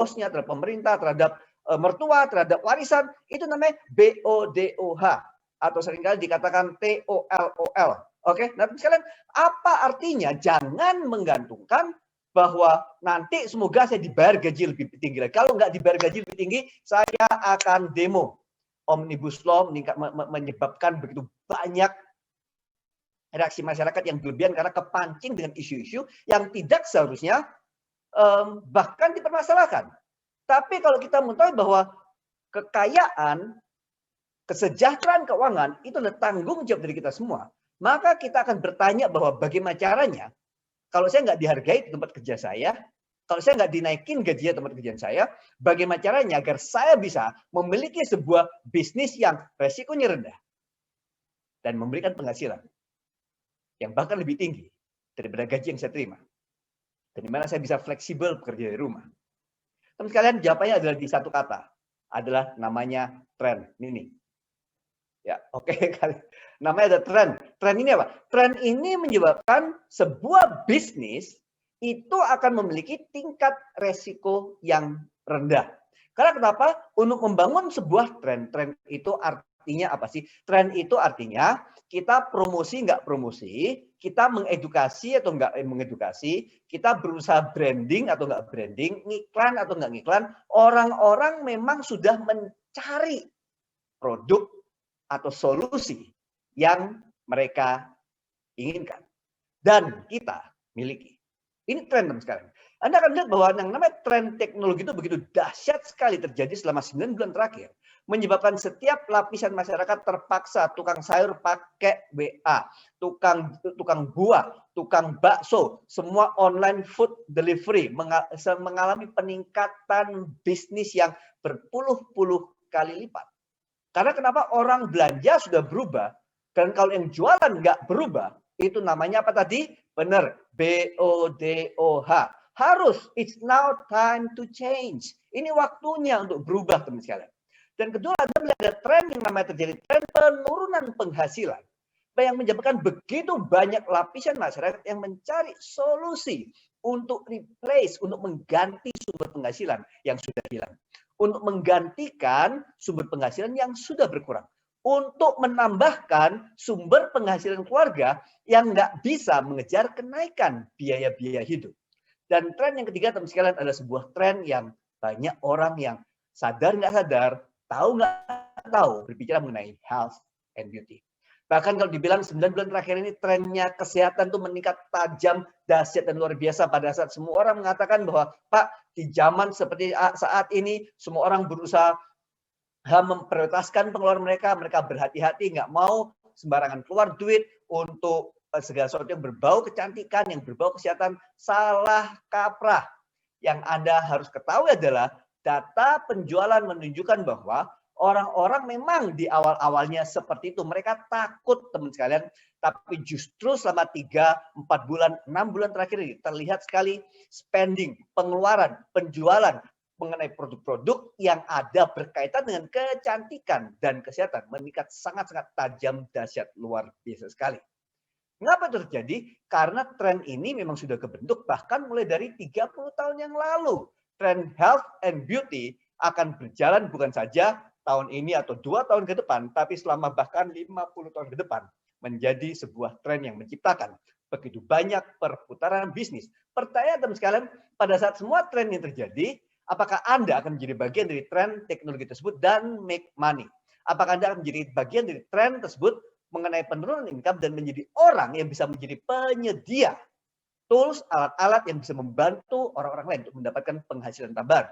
bosnya, terhadap pemerintah, terhadap mertua, terhadap warisan, itu namanya BODOH atau seringkali dikatakan TOLOL. Oke, nah sekalian, apa artinya? Jangan menggantungkan bahwa nanti semoga saya dibayar gaji lebih tinggi. Kalau nggak dibayar gaji lebih tinggi, saya akan demo. Omnibus Law menyebabkan begitu banyak reaksi masyarakat yang berlebihan karena kepancing dengan isu-isu yang tidak seharusnya bahkan dipermasalahkan. Tapi kalau kita mengetahui bahwa kekayaan, kesejahteraan keuangan itu adalah tanggung jawab dari kita semua, maka kita akan bertanya bahwa bagaimana caranya kalau saya nggak dihargai di tempat kerja saya, kalau saya nggak dinaikin gajinya tempat kerjaan saya, bagaimana caranya agar saya bisa memiliki sebuah bisnis yang resikonya rendah dan memberikan penghasilan yang bahkan lebih tinggi daripada gaji yang saya terima. Dan di mana saya bisa fleksibel bekerja dari rumah. Teman sekalian, jawabannya adalah di satu kata, adalah namanya tren. Ini. Ya, oke. Namanya ada tren. Tren ini apa? Tren ini menyebabkan sebuah bisnis itu akan memiliki tingkat resiko yang rendah. Karena kenapa? Untuk membangun sebuah tren itu artinya apa sih? Tren itu artinya kita promosi nggak promosi, kita mengedukasi atau nggak mengedukasi, kita berusaha branding atau nggak branding, ngiklan atau nggak ngiklan, orang-orang memang sudah mencari produk atau solusi yang mereka inginkan. Dan kita miliki. Ini tren sekarang. Anda akan lihat bahwa yang namanya tren teknologi itu begitu dahsyat sekali terjadi selama 9 bulan terakhir. Menyebabkan setiap lapisan masyarakat terpaksa tukang sayur pakai WA, tukang buah, tukang bakso, semua online food delivery mengalami peningkatan bisnis yang berpuluh-puluh kali lipat. Karena kenapa? Orang belanja sudah berubah, dan kalau yang jualan nggak berubah, itu namanya apa tadi? Benar, BODOH. Harus, it's now time to change. Ini waktunya untuk berubah, teman sekalian. Dan kedua, Anda melihat ada tren yang namanya terjadi tren penurunan penghasilan, yang menyebabkan begitu banyak lapisan masyarakat yang mencari solusi untuk replace, untuk mengganti sumber penghasilan yang sudah hilang, untuk menggantikan sumber penghasilan yang sudah berkurang, untuk menambahkan sumber penghasilan keluarga yang nggak bisa mengejar kenaikan biaya-biaya hidup. Dan tren yang ketiga, teman sekalian, adalah sebuah tren yang banyak orang yang sadar nggak sadar, tahu nggak tahu, berbicara mengenai health and beauty. Bahkan kalau dibilang 9 bulan terakhir ini trennya kesehatan itu meningkat tajam, dahsyat dan luar biasa pada saat semua orang mengatakan bahwa Pak, di zaman seperti saat ini semua orang berusaha memprioritaskan pengeluaran mereka berhati-hati, nggak mau sembarangan keluar duit untuk segala sesuatu yang berbau kecantikan, yang berbau kesehatan, salah kaprah. Yang Anda harus ketahui adalah data penjualan menunjukkan bahwa orang-orang memang di awal-awalnya seperti itu. Mereka takut, teman sekalian. Tapi justru selama 3-4 bulan, 6 bulan terakhir ini terlihat sekali spending, pengeluaran, penjualan mengenai produk-produk yang ada berkaitan dengan kecantikan dan kesehatan meningkat sangat-sangat tajam, dahsyat, luar biasa sekali. Mengapa itu terjadi? Karena tren ini memang sudah kebentuk bahkan mulai dari 30 tahun yang lalu. Tren health and beauty akan berjalan bukan saja tahun ini atau 2 tahun ke depan, tapi selama bahkan 50 tahun ke depan menjadi sebuah tren yang menciptakan begitu banyak perputaran bisnis. Pertanyaan teman sekalian, pada saat semua tren yang terjadi, apakah Anda akan menjadi bagian dari tren teknologi tersebut dan make money? Apakah Anda akan menjadi bagian dari tren tersebut mengenai penurunan income dan menjadi orang yang bisa menjadi penyedia tools, alat-alat yang bisa membantu orang-orang lain untuk mendapatkan penghasilan tambahan?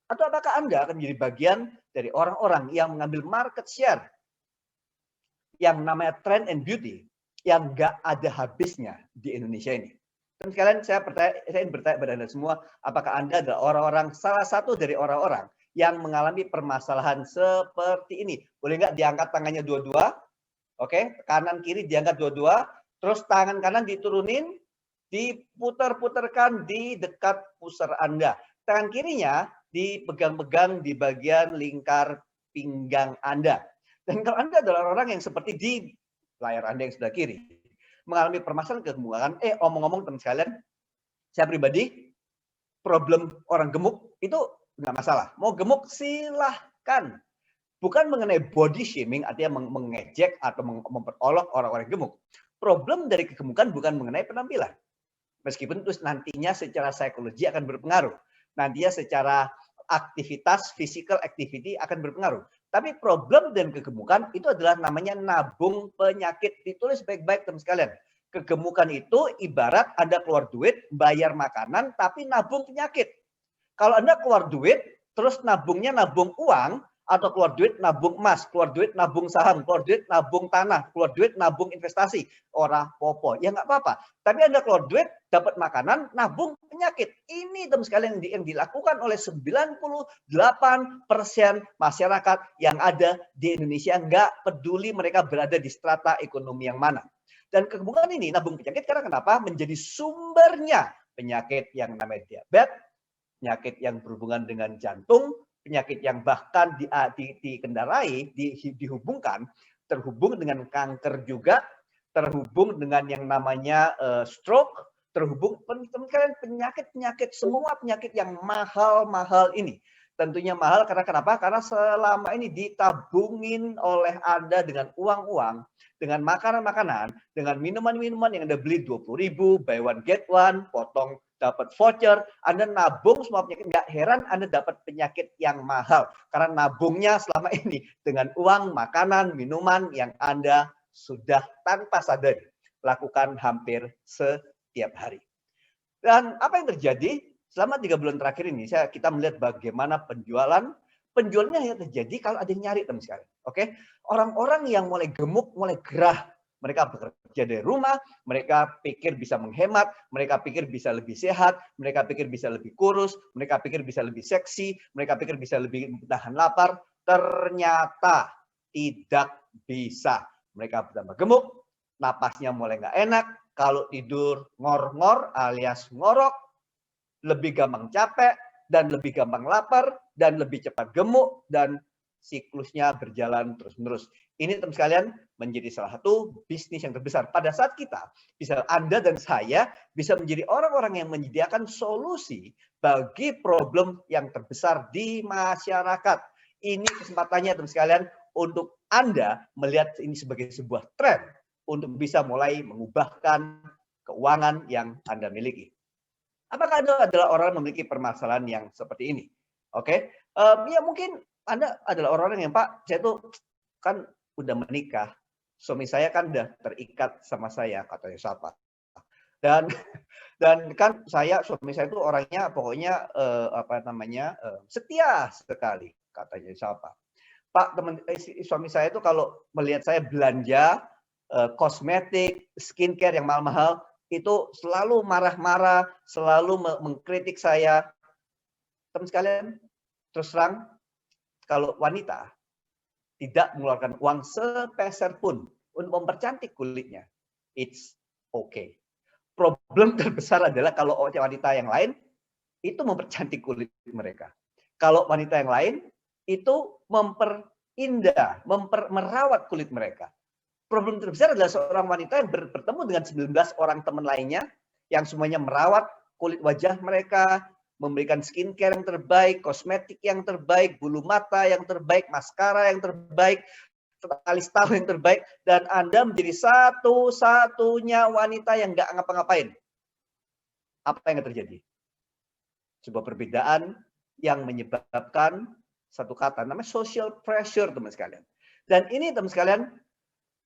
Atau apakah Anda akan menjadi bagian dari orang-orang yang mengambil market share yang namanya trend and beauty yang nggak ada habisnya di Indonesia ini? Dan sekalian saya ingin bertanya kepada Anda semua, apakah Anda adalah orang-orang, salah satu dari orang-orang yang mengalami permasalahan seperti ini? Boleh nggak diangkat tangannya dua-dua? Oke, kanan kiri diangkat dua-dua, terus tangan kanan diturunin, diputar-putarkan di dekat pusar Anda. Tangan kirinya dipegang-pegang di bagian lingkar pinggang Anda. Dan kalau Anda adalah orang yang seperti di layar Anda yang sebelah kiri, mengalami permasalahan kegemukan, omong-omong teman sekalian, saya pribadi, problem orang gemuk itu nggak masalah. Mau gemuk silahkan. Bukan mengenai body shaming, artinya mengejek atau memperolok orang-orang gemuk. Problem dari kegemukan bukan mengenai penampilan. Meskipun terus nantinya secara psikologi akan berpengaruh. Nantinya secara aktivitas, physical activity akan berpengaruh. Tapi problem dan kegemukan itu adalah namanya nabung penyakit. Ditulis baik-baik teman sekalian. Kegemukan itu ibarat Anda keluar duit, bayar makanan, tapi nabung penyakit. Kalau Anda keluar duit, terus nabungnya nabung uang, atau keluar duit nabung emas, keluar duit nabung saham, keluar duit nabung tanah, keluar duit nabung investasi, ora popo, ya nggak apa-apa. Tapi Anda keluar duit, dapat makanan, nabung penyakit. Ini teman sekalian yang dilakukan oleh 98% masyarakat yang ada di Indonesia, nggak peduli mereka berada di strata ekonomi yang mana. Dan kegemukan ini nabung penyakit karena kenapa? Menjadi sumbernya penyakit yang namanya diabetes, penyakit yang berhubungan dengan jantung, penyakit yang bahkan dikendarai, dihubungkan, terhubung dengan kanker juga, terhubung dengan yang namanya stroke, terhubung penyakit-penyakit, semua penyakit yang mahal-mahal ini. Tentunya mahal karena kenapa? Karena selama ini ditabungin oleh Anda dengan uang-uang, dengan makanan-makanan, dengan minuman-minuman yang Anda beli 20.000, buy one get one, potong dapat voucher, Anda nabung semua penyakit, nggak heran Anda dapat penyakit yang mahal. Karena nabungnya selama ini dengan uang, makanan, minuman yang Anda sudah tanpa sadar lakukan hampir setiap hari. Dan apa yang terjadi selama 3 bulan terakhir ini, kita melihat bagaimana penjualannya hanya terjadi kalau ada yang nyari, teman sekalian. Oke, orang-orang yang mulai gemuk, mulai gerah, mereka bekerja dari rumah, mereka pikir bisa menghemat, mereka pikir bisa lebih sehat, mereka pikir bisa lebih kurus, mereka pikir bisa lebih seksi, mereka pikir bisa lebih tahan lapar. Ternyata tidak bisa. Mereka bertambah gemuk, napasnya mulai nggak enak, kalau tidur ngor-ngor alias ngorok, lebih gampang capek, dan lebih gampang lapar, dan lebih cepat gemuk, dan siklusnya berjalan terus-menerus. Ini teman sekalian menjadi salah satu bisnis yang terbesar. Pada saat kita, bisa Anda dan saya bisa menjadi orang-orang yang menyediakan solusi bagi problem yang terbesar di masyarakat. Ini kesempatannya teman sekalian untuk Anda melihat ini sebagai sebuah tren untuk bisa mulai mengubahkan keuangan yang Anda miliki. Apakah Anda adalah orang yang memiliki permasalahan yang seperti ini? Oke, ya mungkin Anda adalah orang yang, Pak, saya tuh kan udah menikah, suami saya kan udah terikat sama saya, katanya siapa. Dan kan suami saya tuh orangnya pokoknya setia sekali, katanya siapa. Pak, suami saya tuh kalau melihat saya belanja kosmetik, skincare yang mahal-mahal, itu selalu marah-marah, selalu mengkritik saya. Teman sekalian, terus terang, kalau wanita tidak mengeluarkan uang sepeser pun untuk mempercantik kulitnya, it's okay. Problem terbesar adalah kalau wanita yang lain itu mempercantik kulit mereka. Kalau wanita yang lain itu memperindah, merawat kulit mereka. Problem terbesar adalah seorang wanita yang bertemu dengan 19 orang teman lainnya yang semuanya merawat kulit wajah mereka, memberikan skincare yang terbaik, kosmetik yang terbaik, bulu mata yang terbaik, maskara yang terbaik, alis tahu yang terbaik, dan Anda menjadi satu-satunya wanita yang nggak ngapa-ngapain. Apa yang terjadi? Sebuah perbedaan yang menyebabkan satu kata, namanya social pressure, teman sekalian. Dan ini, teman sekalian,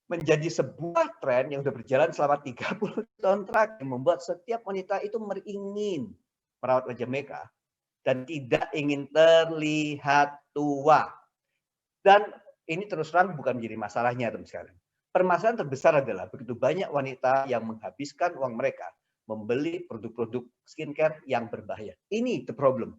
menjadi sebuah tren yang sudah berjalan selama 30 tahun terakhir, membuat setiap wanita itu ingin merawat wajah mereka dan tidak ingin terlihat tua. Dan ini terus terang bukan menjadi masalahnya, teman sekalian. Permasalahan terbesar adalah begitu banyak wanita yang menghabiskan uang mereka membeli produk-produk skincare yang berbahaya. Ini the problem.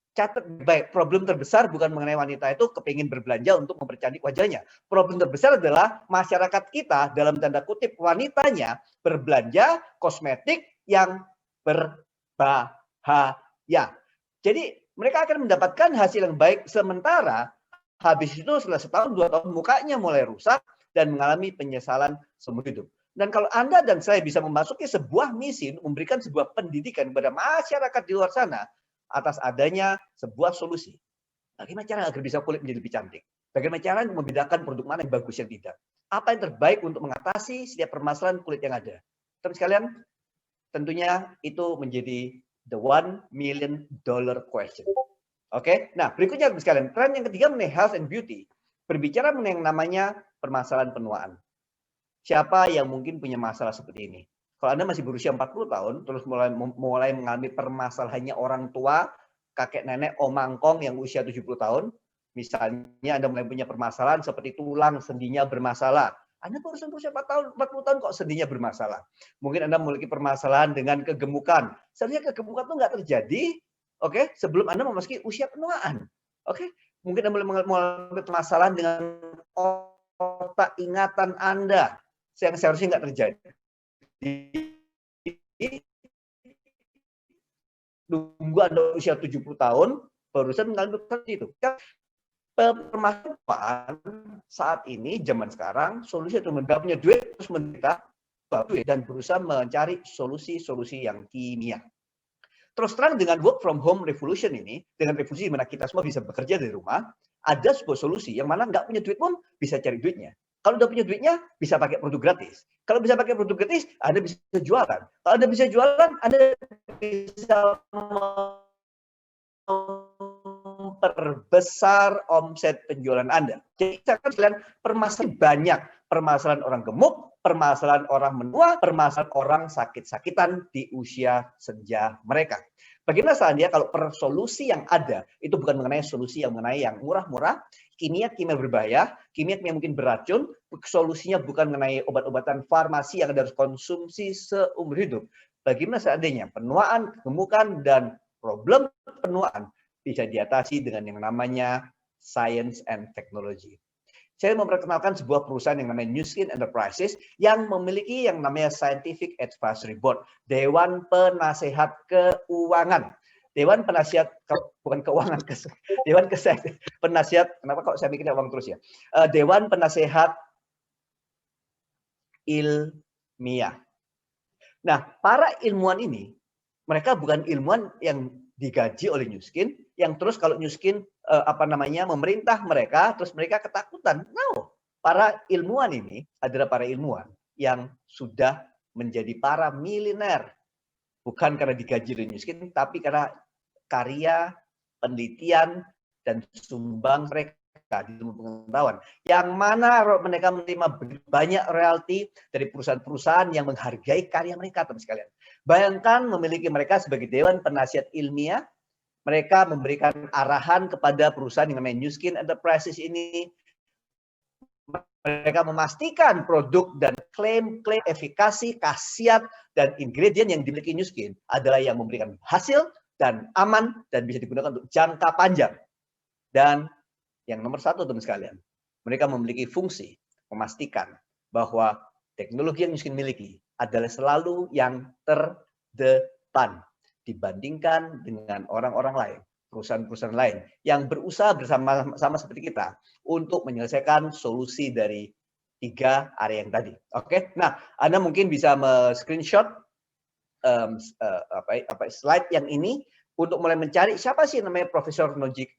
Catat baik, problem terbesar bukan mengenai wanita itu kepingin berbelanja untuk mempercantik wajahnya. Problem terbesar adalah masyarakat kita, dalam tanda kutip wanitanya, berbelanja kosmetik yang berbahaya. Jadi mereka akan mendapatkan hasil yang baik, sementara habis itu setelah setahun, 2 tahun, mukanya mulai rusak dan mengalami penyesalan seumur hidup. Dan kalau Anda dan saya bisa memasuki sebuah misi untuk memberikan sebuah pendidikan kepada masyarakat di luar sana, atas adanya sebuah solusi. Bagaimana cara agar bisa kulit menjadi lebih cantik? Bagaimana cara membedakan produk mana yang bagus yang tidak? Apa yang terbaik untuk mengatasi setiap permasalahan kulit yang ada? Teman sekalian, tentunya itu menjadi the $1 million question. Oke, nah berikutnya teman sekalian, tren yang ketiga mengenai health and beauty, berbicara mengenai yang namanya permasalahan penuaan. Siapa yang mungkin punya masalah seperti ini? Kalau Anda masih berusia 40 tahun, terus mulai mengalami permasalahannya orang tua, kakek nenek, om angkong yang usia 70 tahun, misalnya Anda mulai punya permasalahan seperti tulang sendinya bermasalah. Anda baru berusia 40 tahun kok sendinya bermasalah. Mungkin Anda memiliki permasalahan dengan kegemukan. Sebenarnya kegemukan itu nggak terjadi, oke, sebelum Anda memasuki usia penuaan. Oke, mungkin Anda mulai mengalami permasalahan dengan otak ingatan Anda yang seharusnya nggak terjadi. Nunggu Anda usia 70 tahun, barusan mengalami seperti itu. Permasalahan saat ini, zaman sekarang, solusi itu nggak punya duit, terus menderita duit dan berusaha mencari solusi-solusi yang kimia. Terus terang dengan work from home revolution ini, dengan revolusi di mana kita semua bisa bekerja dari rumah, ada sebuah solusi yang mana nggak punya duit pun bisa cari duitnya. Kalau udah punya duitnya, bisa pakai produk gratis. Kalau bisa pakai produk gratis, Anda bisa jualan. Kalau Anda bisa jualan, Anda bisa memperbesar omset penjualan Anda. Jadi sekalian permasalahan banyak. Permasalahan orang gemuk, permasalahan orang menua, permasalahan orang sakit-sakitan di usia senja mereka. Bagaimana seandainya kalau solusi yang ada itu bukan mengenai solusi yang murah-murah, kimia-kimia berbahaya, kimia-kimia mungkin beracun, solusinya bukan mengenai obat-obatan farmasi yang Anda harus konsumsi seumur hidup. Bagaimana seandainya penuaan, kegemukan, dan problem penuaan bisa diatasi dengan yang namanya science and technology. Saya memperkenalkan sebuah perusahaan yang namanya Nu Skin Enterprises yang memiliki yang namanya Scientific Advisory Board, Dewan Penasehat Keuangan. Dewan Penasihat, bukan keuangan, Dewan Penasihat, kenapa kok saya mikirnya uang terus ya? Dewan Penasehat Ilmiah. Nah, para ilmuwan ini, mereka bukan ilmuwan yang digaji oleh Nu Skin, yang terus kalau Nu Skin memerintah mereka, terus mereka ketakutan. No, para ilmuwan ini adalah para ilmuwan yang sudah menjadi para milioner, bukan karena digaji oleh Nu Skin, tapi karena karya, penelitian, dan sumbang mereka di ilmu pengetahuan. Yang mana mereka menerima banyak royalti dari perusahaan-perusahaan yang menghargai karya mereka, teman sekalian. Bayangkan memiliki mereka sebagai Dewan Penasihat Ilmiah, mereka memberikan arahan kepada perusahaan yang namanya Nu Skin Enterprises ini. Mereka memastikan produk dan klaim-klaim efikasi, khasiat, dan ingredient yang dimiliki Nu Skin adalah yang memberikan hasil dan aman dan bisa digunakan untuk jangka panjang. Dan yang nomor satu, teman sekalian, mereka memiliki fungsi memastikan bahwa teknologi yang Nu Skin miliki adalah selalu yang terdepan dibandingkan dengan orang-orang lain, perusahaan-perusahaan lain yang berusaha bersama-sama seperti kita untuk menyelesaikan solusi dari 3 area yang tadi. Oke, nah Anda mungkin bisa screenshot slide yang ini untuk mulai mencari siapa sih yang namanya Profesor Nojik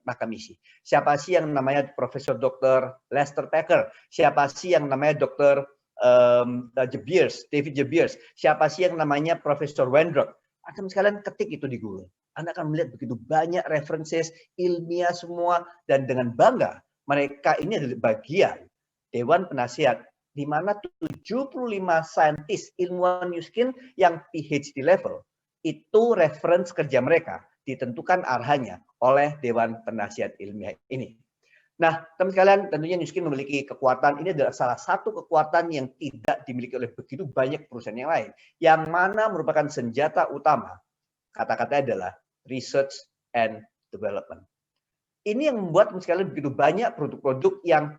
Nakamichi, siapa sih yang namanya Profesor Dr. Lester Packer, siapa sih yang namanya Dr. David Jebiers, siapa sih yang namanya Profesor Wendrock. Akan sekalian ketik itu di Google. Anda akan melihat begitu banyak references ilmiah semua, dan dengan bangga mereka ini adalah bagian Dewan Penasihat di mana 75 saintis ilmuwan Nu Skin yang PhD level itu reference kerja mereka ditentukan arahannya oleh Dewan Penasihat Ilmiah ini. Nah, teman sekalian, tentunya Nu Skin memiliki kekuatan. Ini adalah salah satu kekuatan yang tidak dimiliki oleh begitu banyak perusahaan yang lain, yang mana merupakan senjata utama. Kata-katanya adalah research and development. Ini yang membuat teman sekalian begitu banyak produk-produk yang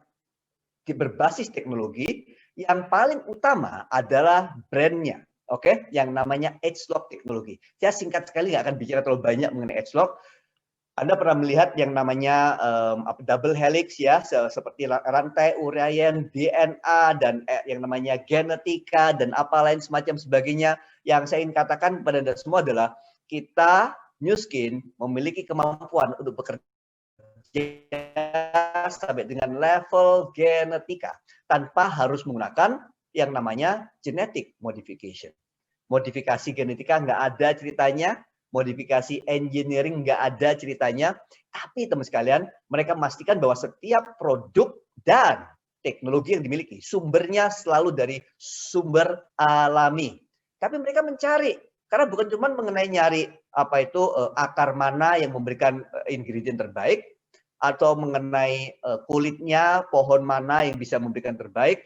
berbasis teknologi. Yang paling utama adalah brandnya, oke? Yang namanya Agelock teknologi. Saya singkat sekali nggak akan bicara terlalu banyak mengenai Agelock. Anda pernah melihat yang namanya double helix ya, seperti rantai uraian DNA dan yang namanya genetika dan apa lain semacam sebagainya. Yang saya ingin katakan kepada Anda semua adalah kita New Skin memiliki kemampuan untuk bekerja sampai dengan level genetika tanpa harus menggunakan yang namanya genetic modification. Modifikasi genetika nggak ada ceritanya, modifikasi engineering nggak ada ceritanya, tapi teman sekalian, mereka memastikan bahwa setiap produk dan teknologi yang dimiliki, sumbernya selalu dari sumber alami. Tapi mereka mencari, karena bukan cuma mengenai nyari apa itu akar mana yang memberikan ingredient terbaik, atau mengenai kulitnya, pohon mana yang bisa memberikan terbaik,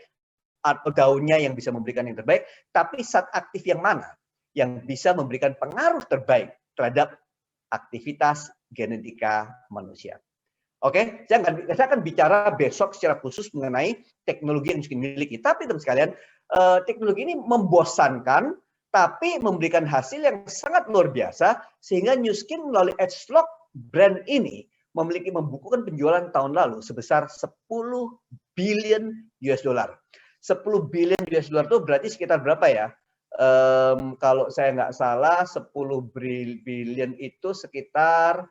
atau daunnya yang bisa memberikan yang terbaik, tapi zat aktif yang mana yang bisa memberikan pengaruh terbaik terhadap aktivitas genetika manusia. Oke, saya akan bicara besok secara khusus mengenai teknologi yang mungkin dimiliki. Tapi teman sekalian, teknologi ini membosankan, tapi memberikan hasil yang sangat luar biasa, sehingga New Skin melalui Edgelok brand ini membukukan penjualan tahun lalu sebesar 10 billion US dollar. 10 billion US dollar itu berarti sekitar berapa ya? Kalau saya nggak salah 10 billion itu sekitar,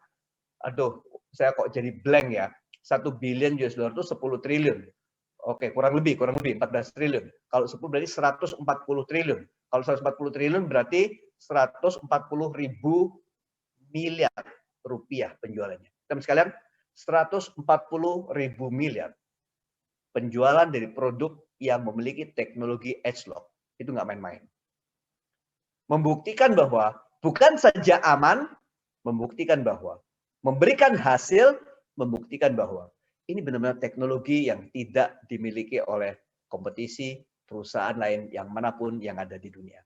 aduh saya kok jadi blank ya, 1 billion US dollar itu 10 triliun. Oke, kurang lebih 14 triliun. Kalau 10 berarti 140 triliun. Kalau 140 triliun berarti 140 ribu miliar rupiah penjualannya. Teman sekalian, 140 ribu miliar penjualan dari produk yang memiliki teknologi Edgelok. Itu nggak main-main. Membuktikan bahwa bukan saja aman, membuktikan bahwa memberikan hasil, membuktikan bahwa ini benar-benar teknologi yang tidak dimiliki oleh kompetisi perusahaan lain yang manapun yang ada di dunia.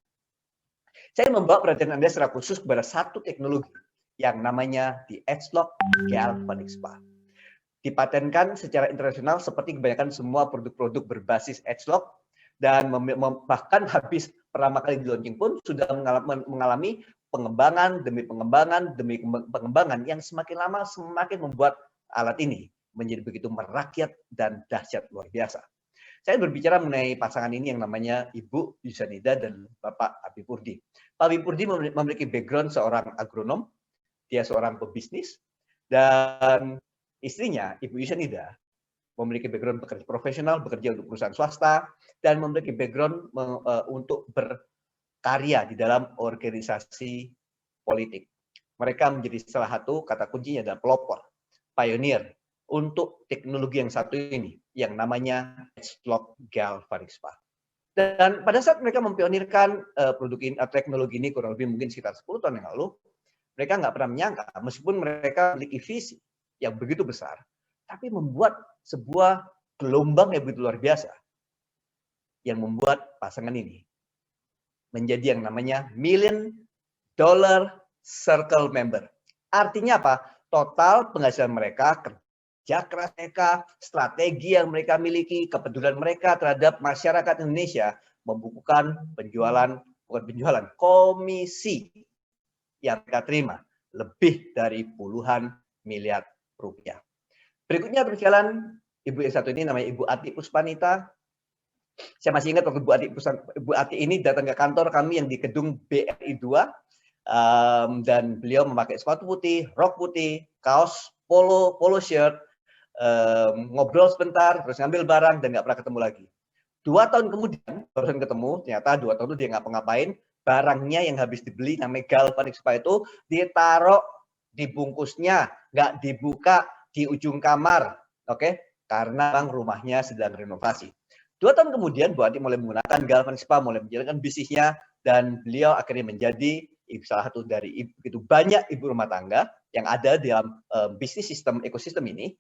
Saya membawa perhatian Anda secara khusus kepada satu teknologi yang namanya di Edgelok Galvanic Spa. Dipatenkan secara internasional seperti kebanyakan semua produk-produk berbasis Edgelok, dan bahkan habis pertama kali di launching pun sudah mengalami pengembangan demi pengembangan yang semakin lama semakin membuat alat ini menjadi begitu merakyat dan dahsyat luar biasa. Saya berbicara mengenai pasangan ini yang namanya Ibu Yusanida dan Bapak Abi Purdi. Pak Abi Purdi memiliki background seorang agronom, dia seorang pebisnis, dan istrinya, Ibu Yusanida, memiliki background bekerja profesional, bekerja untuk perusahaan swasta, dan memiliki background untuk berkarya di dalam organisasi politik. Mereka menjadi salah satu kata kuncinya adalah pelopor, pioneer untuk teknologi yang satu ini, yang namanya Edgelok Galvanic Spa. Dan pada saat mereka mempionirkan produk ini, teknologi ini kurang lebih mungkin sekitar 10 tahun yang lalu, mereka nggak pernah menyangka, meskipun mereka memiliki visi yang begitu besar, tapi membuat sebuah gelombang yang begitu luar biasa, yang membuat pasangan ini menjadi yang namanya $1 million Circle member. Artinya apa? Total penghasilan mereka, kerja keras mereka, strategi yang mereka miliki, kepedulian mereka terhadap masyarakat Indonesia membukukan komisi yang mereka terima lebih dari puluhan miliar rupiah. Berikutnya berjalan Ibu yang satu ini namanya Ibu Ati Puspanita. Saya masih ingat waktu Ibu Ati ini datang ke kantor kami yang di gedung BRI 2, dan beliau memakai sepatu putih, rok putih, kaos polo shirt, ngobrol sebentar, terus ngambil barang dan nggak pernah ketemu lagi. 2 tahun kemudian barusan ketemu, ternyata 2 tahun itu dia nggak ngapa-ngapain, barangnya yang habis dibeli namanya Galvanic Spa itu ditaruh di bungkusnya, nggak dibuka di ujung kamar, oke? Karena rumahnya sedang renovasi. 2 tahun kemudian Bu Ati mulai menggunakan Galvanic Spa, mulai menjalankan bisnisnya, dan beliau akhirnya menjadi salah satu dari begitu banyak ibu rumah tangga yang ada dalam bisnis ekosistem ini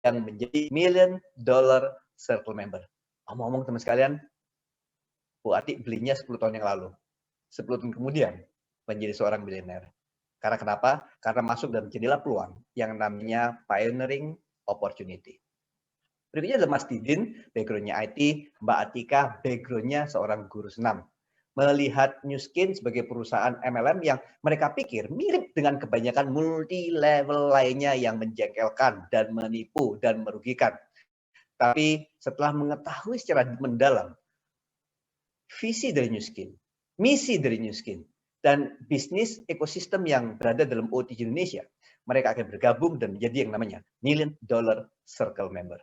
yang menjadi $1 million Circle member. Ngomong-ngomong teman sekalian, Bu Ati belinya 10 tahun yang lalu. 10 tahun kemudian menjadi seorang miliuner. Karena kenapa? Karena masuk dalam jendela peluang yang namanya pioneering opportunity. Berikutnya adalah Mas Didin, background-nya IT, Mbak Atika, background-nya seorang guru senam. Melihat New Skin sebagai perusahaan MLM yang mereka pikir mirip dengan kebanyakan multi-level lainnya yang menjengkelkan dan menipu dan merugikan. Tapi setelah mengetahui secara mendalam visi dari New Skin, misi dari New Skin, dan bisnis ekosistem yang berada dalam OTG Indonesia, mereka akan bergabung dan menjadi yang namanya Million Dollar Circle Member.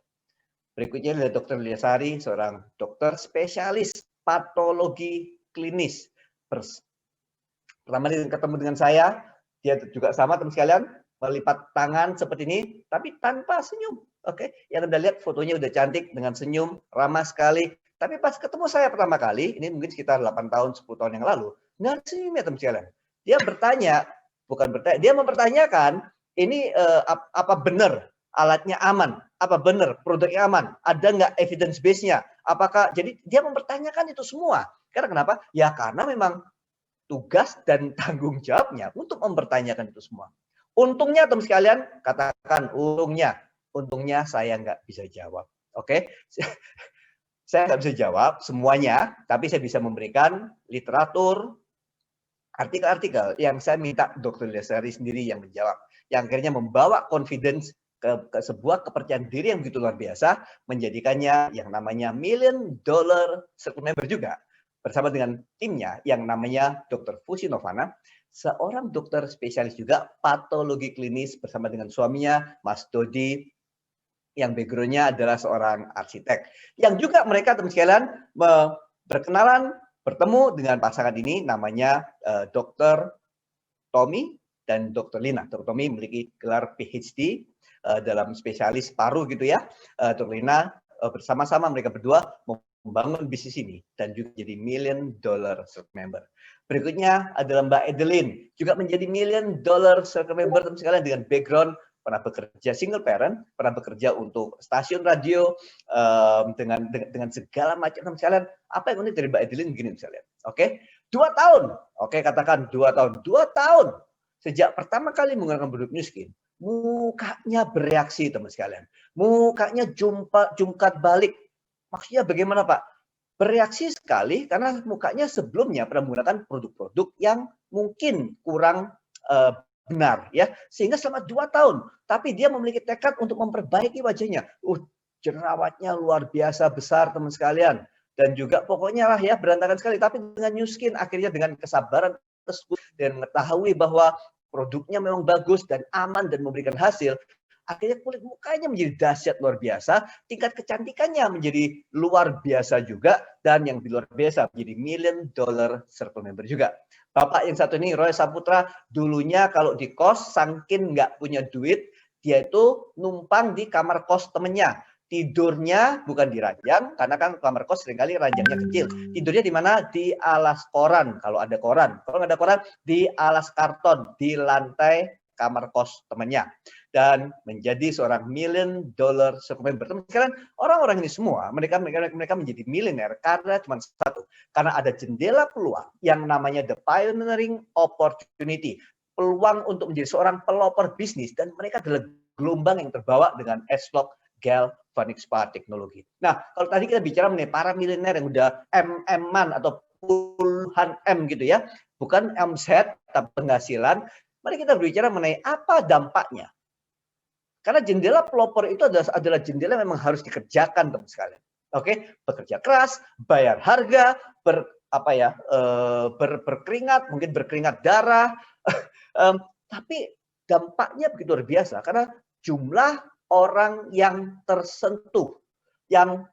Berikutnya adalah Dr. Lia Sari, seorang dokter spesialis patologi klinis. Pertama kali ketemu dengan saya, dia juga sama teman sekalian, melipat tangan seperti ini, tapi tanpa senyum. Oke, yang Anda lihat fotonya udah cantik dengan senyum, ramah sekali. Tapi pas ketemu saya pertama kali, ini mungkin sekitar 8 tahun, 10 tahun yang lalu, nggak ada senyumnya teman sekalian. Dia bertanya, bukan bertanya, dia mempertanyakan, ini apa benar alatnya aman? Apa benar produknya aman? Ada nggak evidence base-nya? Apakah, jadi dia mempertanyakan itu semua. Karena kenapa? Ya karena memang tugas dan tanggung jawabnya untuk mempertanyakan itu semua. Untungnya teman sekalian, katakan untungnya saya nggak bisa jawab. Oke, saya nggak bisa jawab semuanya, tapi saya bisa memberikan literatur, artikel-artikel yang saya minta Dr. Lesari sendiri yang menjawab, yang akhirnya membawa confidence ke sebuah kepercayaan diri yang begitu luar biasa, menjadikannya yang namanya Million Dollar Circle Member juga. Bersama dengan timnya yang namanya Dr. Fusi Novana, seorang dokter spesialis juga patologi klinis bersama dengan suaminya, Mas Dodi, yang background-nya adalah seorang arsitek. Yang juga mereka teman sekalian berkenalan, bertemu dengan pasangan ini namanya Dr. Tommy dan Dr. Lina. Dr. Tommy memiliki gelar PhD dalam spesialis paru gitu ya. Dr. Lina bersama-sama mereka berdua membangun bisnis ini dan juga jadi Million Dollar Circle Member. Berikutnya adalah Mbak Edeline, juga menjadi Million Dollar Circle Member teman sekalian dengan background pernah bekerja single parent, pernah bekerja untuk stasiun radio dengan segala macam teman sekalian. Apa yang unik dari Mbak Edeline begini misalnya. Oke, 2 tahun. Oke, katakan 2 tahun. 2 tahun sejak pertama kali menggunakan produk New Skin, mukanya bereaksi teman sekalian. Mukanya jungkat balik. Maksudnya bagaimana Pak? Bereaksi sekali karena mukanya sebelumnya pernah menggunakan produk-produk yang mungkin kurang benar ya, sehingga selama 2 tahun, tapi dia memiliki tekad untuk memperbaiki wajahnya. Jerawatnya luar biasa besar teman sekalian, dan juga pokoknya lah ya berantakan sekali. Tapi dengan New Skin akhirnya dengan kesabaran tersebut dan mengetahui bahwa produknya memang bagus dan aman dan memberikan hasil, akhirnya kulit mukanya menjadi dahsyat luar biasa, tingkat kecantikannya menjadi luar biasa juga, dan yang luar biasa menjadi Million Dollar Circle Member juga. Bapak yang satu ini, Roy Saputra, dulunya kalau di kos, saking nggak punya duit, dia itu numpang di kamar kos temennya. Tidurnya bukan di ranjang, karena kan kamar kos seringkali ranjangnya kecil. Tidurnya di mana? Di alas koran, kalau ada koran. Kalau nggak ada koran, di alas karton, di lantai kamar kos temannya. Dan menjadi seorang Million Dollar Circle Member. Sekarang orang-orang ini semua, mereka menjadi milioner karena cuma satu. Karena ada jendela peluang yang namanya the pioneering opportunity. Peluang untuk menjadi seorang pelopor bisnis, dan mereka adalah gelombang yang terbawa dengan S-Log Galvanic Spa teknologi. Nah, kalau tadi kita bicara mengenai para milioner yang udah MM-an atau puluhan M gitu ya, bukan omset tapi penghasilan, mari kita berbicara mengenai apa dampaknya. Karena jendela pelopor itu adalah jendela yang memang harus dikerjakan teman sekalian. Oke, bekerja keras, bayar harga, berkeringat, mungkin berkeringat darah, tapi dampaknya begitu luar biasa karena jumlah orang yang tersentuh, yang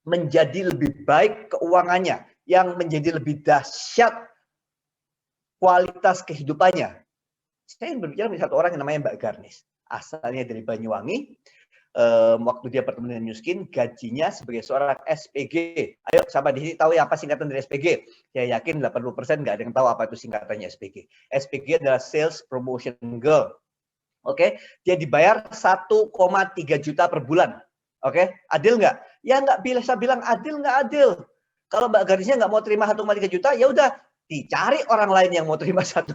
menjadi lebih baik keuangannya, yang menjadi lebih dahsyat kualitas kehidupannya. Saya berbicara dengan satu orang yang namanya Mbak Garnis, asalnya dari Banyuwangi. Waktu dia bertemu dengan New Skin, gajinya sebagai seorang SPG. Ayo, siapa di sini tahu ya apa singkatan dari SPG? Saya yakin 80% nggak ada yang tahu apa itu singkatannya SPG. SPG adalah Sales Promotion Girl. Oke, dia dibayar 1,3 juta per bulan. Oke, adil nggak? Ya nggak bisa bilang adil nggak adil. Kalau Mbak Garnisnya nggak mau terima 1,3 juta, ya udah dicari orang lain yang mau terima 1,3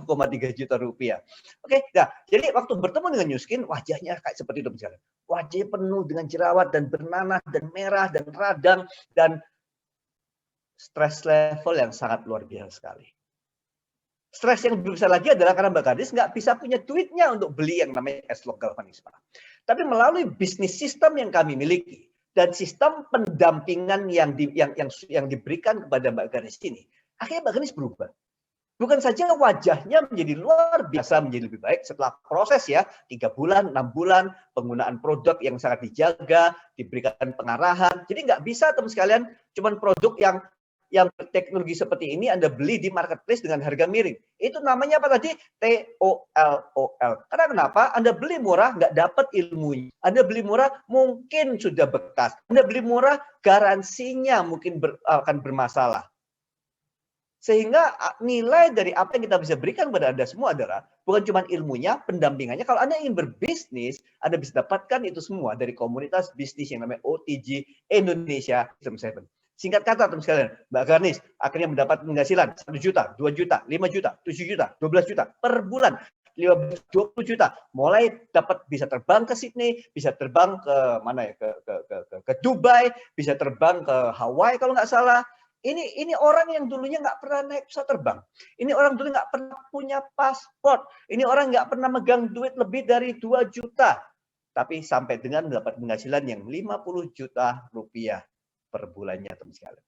juta rupiah. Oke, nah jadi waktu bertemu dengan New Skin, wajahnya kayak seperti itu misalnya. Wajahnya penuh dengan jerawat dan bernanah dan merah dan radang dan stress level yang sangat luar biasa sekali. Stres yang lebih besar lagi adalah karena Mbak Gadis nggak bisa punya duitnya untuk beli yang namanya S-Log Galvanic Spa. Tapi melalui bisnis sistem yang kami miliki dan sistem pendampingan yang diberikan kepada Mbak Gadis ini, akhirnya Mbak Gadis berubah. Bukan saja wajahnya menjadi luar biasa, menjadi lebih baik setelah proses ya, 3 bulan, 6 bulan, penggunaan produk yang sangat dijaga, diberikan pengarahan. Jadi nggak bisa teman sekalian, cuman produk yang teknologi seperti ini Anda beli di marketplace dengan harga miring. Itu namanya apa tadi? TOLOL. Karena kenapa? Anda beli murah nggak dapat ilmunya. Anda beli murah mungkin sudah bekas. Anda beli murah garansinya mungkin akan bermasalah. Sehingga nilai dari apa yang kita bisa berikan kepada Anda semua adalah bukan cuma ilmunya, pendampingannya. Kalau Anda ingin berbisnis, Anda bisa dapatkan itu semua dari komunitas bisnis yang namanya OTG Indonesia System 7. Singkat kata, teman sekalian, Mbak Garnis akhirnya mendapat penghasilan 1 juta, 2 juta, 5 juta, 7 juta, 12 juta per bulan. 15, 20 juta, mulai dapat bisa terbang ke Sydney, bisa terbang ke mana ya, ke Dubai, bisa terbang ke Hawaii kalau nggak salah. Ini orang yang dulunya nggak pernah naik pesawat terbang. Ini orang dulu nggak pernah punya paspor. Ini orang nggak pernah megang duit lebih dari 2 juta. Tapi sampai dengan mendapat penghasilan yang 50 juta rupiah per bulannya, teman sekalian.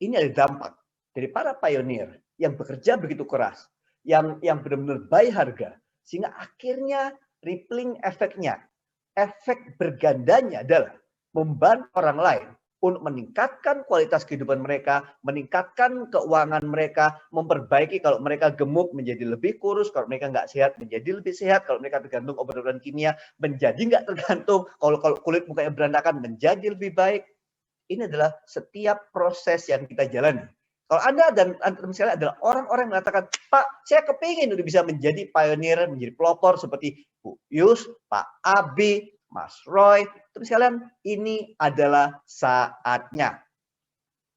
Ini ada dampak dari para pionir yang bekerja begitu keras, yang benar-benar baik harga, sehingga akhirnya rippling efeknya, efek bergandanya adalah membantu orang lain untuk meningkatkan kualitas kehidupan mereka, meningkatkan keuangan mereka, memperbaiki kalau mereka gemuk menjadi lebih kurus, kalau mereka nggak sehat menjadi lebih sehat, kalau mereka tergantung obat-obatan kimia menjadi nggak tergantung, kalau kulit mukanya berantakan menjadi lebih baik. Ini adalah setiap proses yang kita jalani. Kalau Anda dan misalnya adalah orang-orang yang mengatakan, Pak, saya kepingin udah bisa menjadi pioneer, menjadi pelopor seperti Bu Yus, Pak Abi, Mas Roy, terus kalian ini adalah saatnya.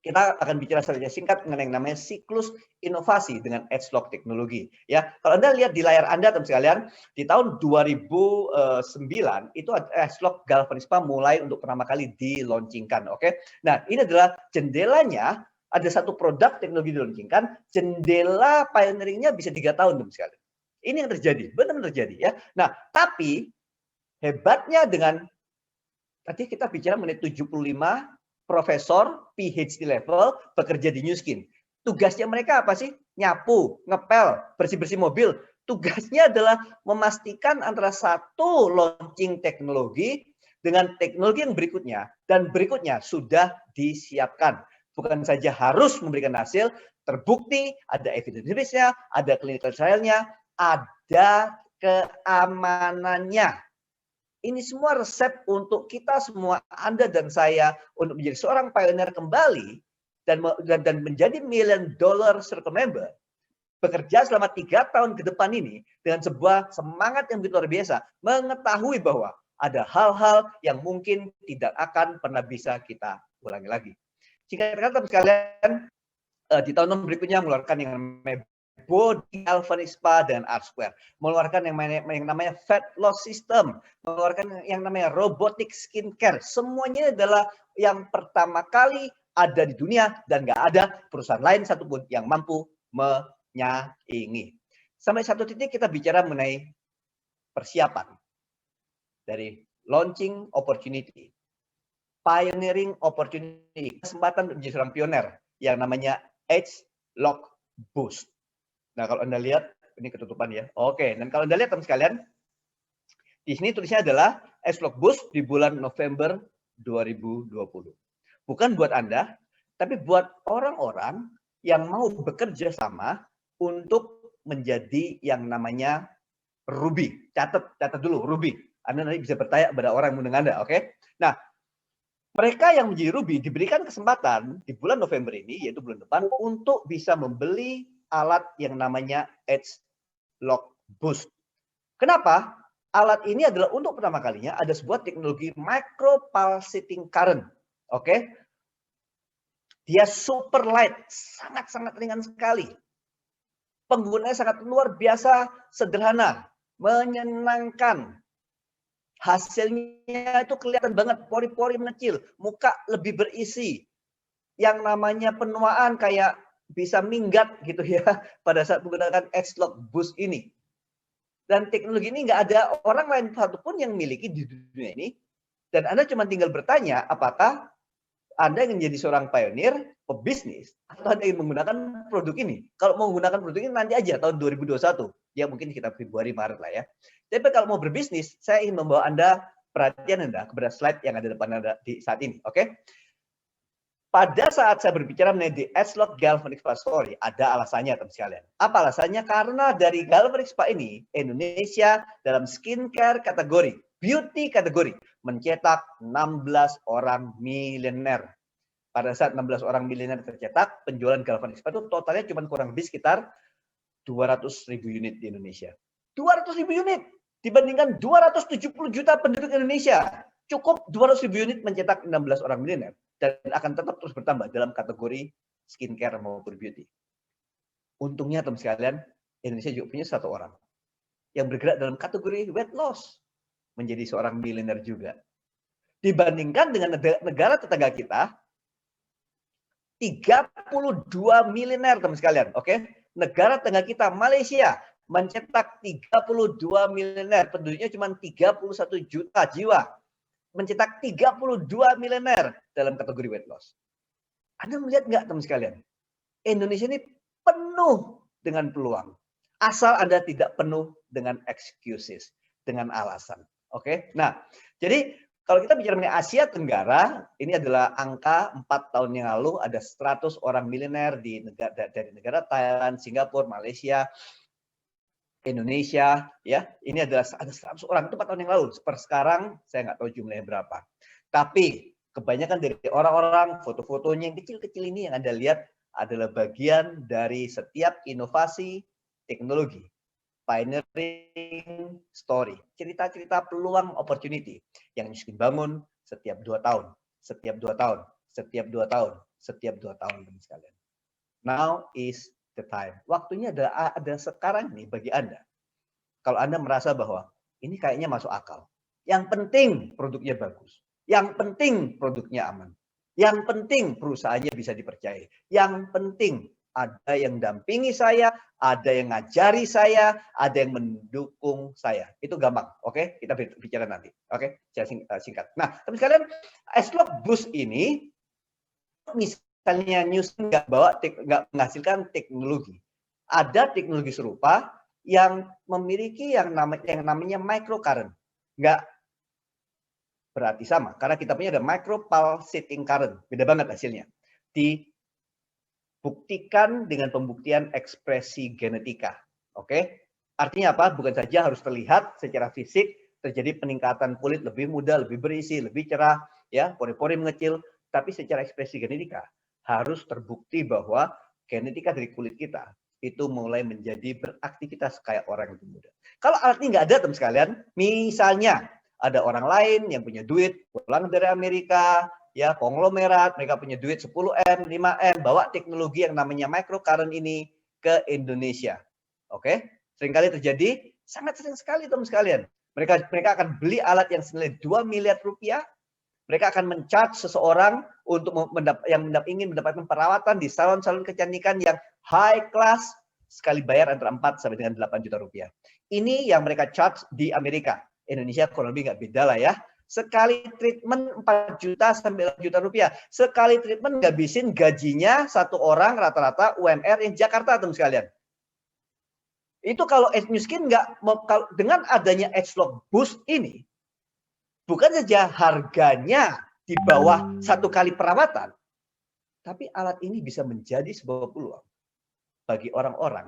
Kita akan bicara secara singkat mengenai yang namanya siklus inovasi dengan Edgelock teknologi. Ya, kalau Anda lihat di layar Anda, teman sekalian, di tahun 2009 itu Edgelock Galvanispa mulai untuk pertama kali di-launchingkan. Oke, nah ini adalah jendelanya. Ada satu produk teknologi di-launchingkan, jendela pioneeringnya bisa 3 tahun, teman sekalian. Ini yang terjadi, benar-benar terjadi ya. Nah, tapi hebatnya dengan tadi kita bicara mengenai 75 profesor PhD level bekerja di Nu Skin. Tugasnya mereka apa sih? Nyapu, ngepel, bersih-bersih mobil. Tugasnya adalah memastikan antara satu launching teknologi dengan teknologi yang berikutnya dan berikutnya sudah disiapkan. Bukan saja harus memberikan hasil, terbukti, ada evidence base-nya, ada clinical trial-nya, ada keamanannya. Ini semua resep untuk kita semua, Anda dan saya, untuk menjadi seorang pioneer kembali dan menjadi $1 million circle member. Bekerja selama 3 tahun ke depan ini dengan sebuah semangat yang begitu luar biasa, mengetahui bahwa ada hal-hal yang mungkin tidak akan pernah bisa kita ulangi lagi. Singkat kata sekalian, di tahun berikutnya mengeluarkan yang namanya Body Galvanispa dan R-Square, mengeluarkan yang namanya Fat Loss System, mengeluarkan yang namanya Robotic Skincare. Semuanya adalah yang pertama kali ada di dunia dan nggak ada perusahaan lain satupun yang mampu menyaingi. Sampai satu titik kita bicara mengenai persiapan dari launching opportunity, pioneering opportunity, kesempatan menjadi seorang pioner yang namanya Edgelock Boost. Nah, kalau Anda lihat, ini ketutupan ya. Oke, dan kalau Anda lihat teman sekalian, di sini tulisnya adalah Edgelock Boost di bulan November 2020. Bukan buat Anda, tapi buat orang-orang yang mau bekerja sama untuk menjadi yang namanya Ruby. Catat dulu, Ruby. Anda nanti bisa bertanya kepada orang yang mendengar Anda, oke? Nah, mereka yang menjadi Ruby diberikan kesempatan di bulan November ini, yaitu bulan depan, untuk bisa membeli alat yang namanya Edgelock Boost. Kenapa? Alat ini adalah untuk pertama kalinya ada sebuah teknologi micro pulsating current. Oke? Dia super light, sangat-sangat ringan sekali. Penggunanya sangat luar biasa, sederhana, menyenangkan. Hasilnya itu kelihatan banget, pori-pori mengecil, muka lebih berisi. Yang namanya penuaan kayak bisa minggat gitu ya pada saat menggunakan Edgelock Boost ini. Dan teknologi ini nggak ada orang lain satupun yang miliki di dunia ini. Dan Anda cuma tinggal bertanya apakah Anda ingin jadi seorang pionir, pebisnis, atau Anda ingin menggunakan produk ini? Kalau mau menggunakan produk ini nanti aja tahun 2021, ya mungkin sekitar Februari Maret lah ya. Tapi kalau mau berbisnis, saya ingin membawa Anda perhatian Anda kepada slide yang ada di depan Anda di saat ini, oke? Pada saat saya berbicara mengenai The Edgelog Galvanic Spa Story, ada alasannya teman sekalian. Apa alasannya? Karena dari Galvanic Spa ini, Indonesia dalam skincare kategori, beauty kategori, mencetak 16 orang miliuner. Pada saat 16 orang miliuner tercetak, penjualan Galvanic Spa itu totalnya cuma kurang lebih sekitar 200.000 unit di Indonesia. 200.000 unit dibandingkan 270 juta penduduk Indonesia. Cukup 200.000 unit mencetak 16 orang miliuner dan akan tetap terus bertambah dalam kategori skincare maupun beauty. Untungnya teman sekalian, Indonesia juga punya satu orang yang bergerak dalam kategori weight loss, menjadi seorang miliuner juga. Dibandingkan dengan negara tetangga kita, 32 miliuner teman sekalian, oke? Negara tetangga kita, Malaysia, mencetak 32 miliuner, penduduknya cuma 31 juta jiwa. Mencetak 32 miliuner dalam kategori weight loss. Anda melihat nggak teman sekalian? Indonesia ini penuh dengan peluang. Asal Anda tidak penuh dengan excuses, dengan alasan. Oke? Nah, jadi kalau kita bicara mengenai Asia Tenggara, ini adalah angka 4 tahun yang lalu ada 100 orang miliuner dari negara Thailand, Singapura, Malaysia, Indonesia, ya, ini adalah ada 100 orang itu 4 tahun yang lalu. Per sekarang saya nggak tahu jumlahnya berapa. Tapi kebanyakan dari orang-orang foto-fotonya yang kecil-kecil ini yang Anda lihat adalah bagian dari setiap inovasi teknologi, pioneering story, cerita-cerita peluang opportunity yang miskin bangun setiap 2 tahun, setiap 2 tahun, setiap 2 tahun, setiap 2 tahun teman sekalian. Now is the time. Waktunya ada sekarang nih bagi Anda. Kalau Anda merasa bahwa ini kayaknya masuk akal. Yang penting produknya bagus. Yang penting produknya aman. Yang penting perusahaannya bisa dipercaya. Yang penting ada yang dampingi saya, ada yang ngajari saya, ada yang mendukung saya. Itu gampang, oke? Kita bicara nanti, oke? Saya singkat. Nah, tapi sekalian, Edgelog Boost ini misalnya news nggak menghasilkan teknologi. Ada teknologi serupa yang memiliki yang namanya microcurrent. Nggak berarti sama, karena kita punya ada micropulsating current. Beda banget hasilnya. Dibuktikan dengan pembuktian ekspresi genetika. Oke? Artinya apa? Bukan saja harus terlihat secara fisik, terjadi peningkatan kulit lebih muda, lebih berisi, lebih cerah, ya, pori-pori mengecil, tapi secara ekspresi genetika harus terbukti bahwa genetika dari kulit kita itu mulai menjadi beraktivitas kayak orang yang muda. Kalau alat ini nggak ada teman sekalian, misalnya ada orang lain yang punya duit, pulang dari Amerika, ya konglomerat, mereka punya duit 10M, 5M, bawa teknologi yang namanya microcurrent ini ke Indonesia. Oke? Seringkali terjadi, sangat sering sekali teman sekalian. Mereka akan beli alat yang senilai 2 miliar rupiah, mereka akan men-charge seseorang untuk ingin mendapatkan perawatan di salon-salon kecantikan yang high class, sekali bayar antara 4 sampai dengan 8 juta rupiah. Ini yang mereka charge di Amerika. Indonesia kurang lebih nggak beda lah ya. Sekali treatment 4 juta sampai 8 juta rupiah. Sekali treatment ngabisin gajinya satu orang rata-rata UMR yang Jakarta teman sekalian. Itu kalau New Skin dengan adanya Edgelog Boost ini, bukan saja harganya di bawah 1 kali perawatan, tapi alat ini bisa menjadi sebuah peluang bagi orang-orang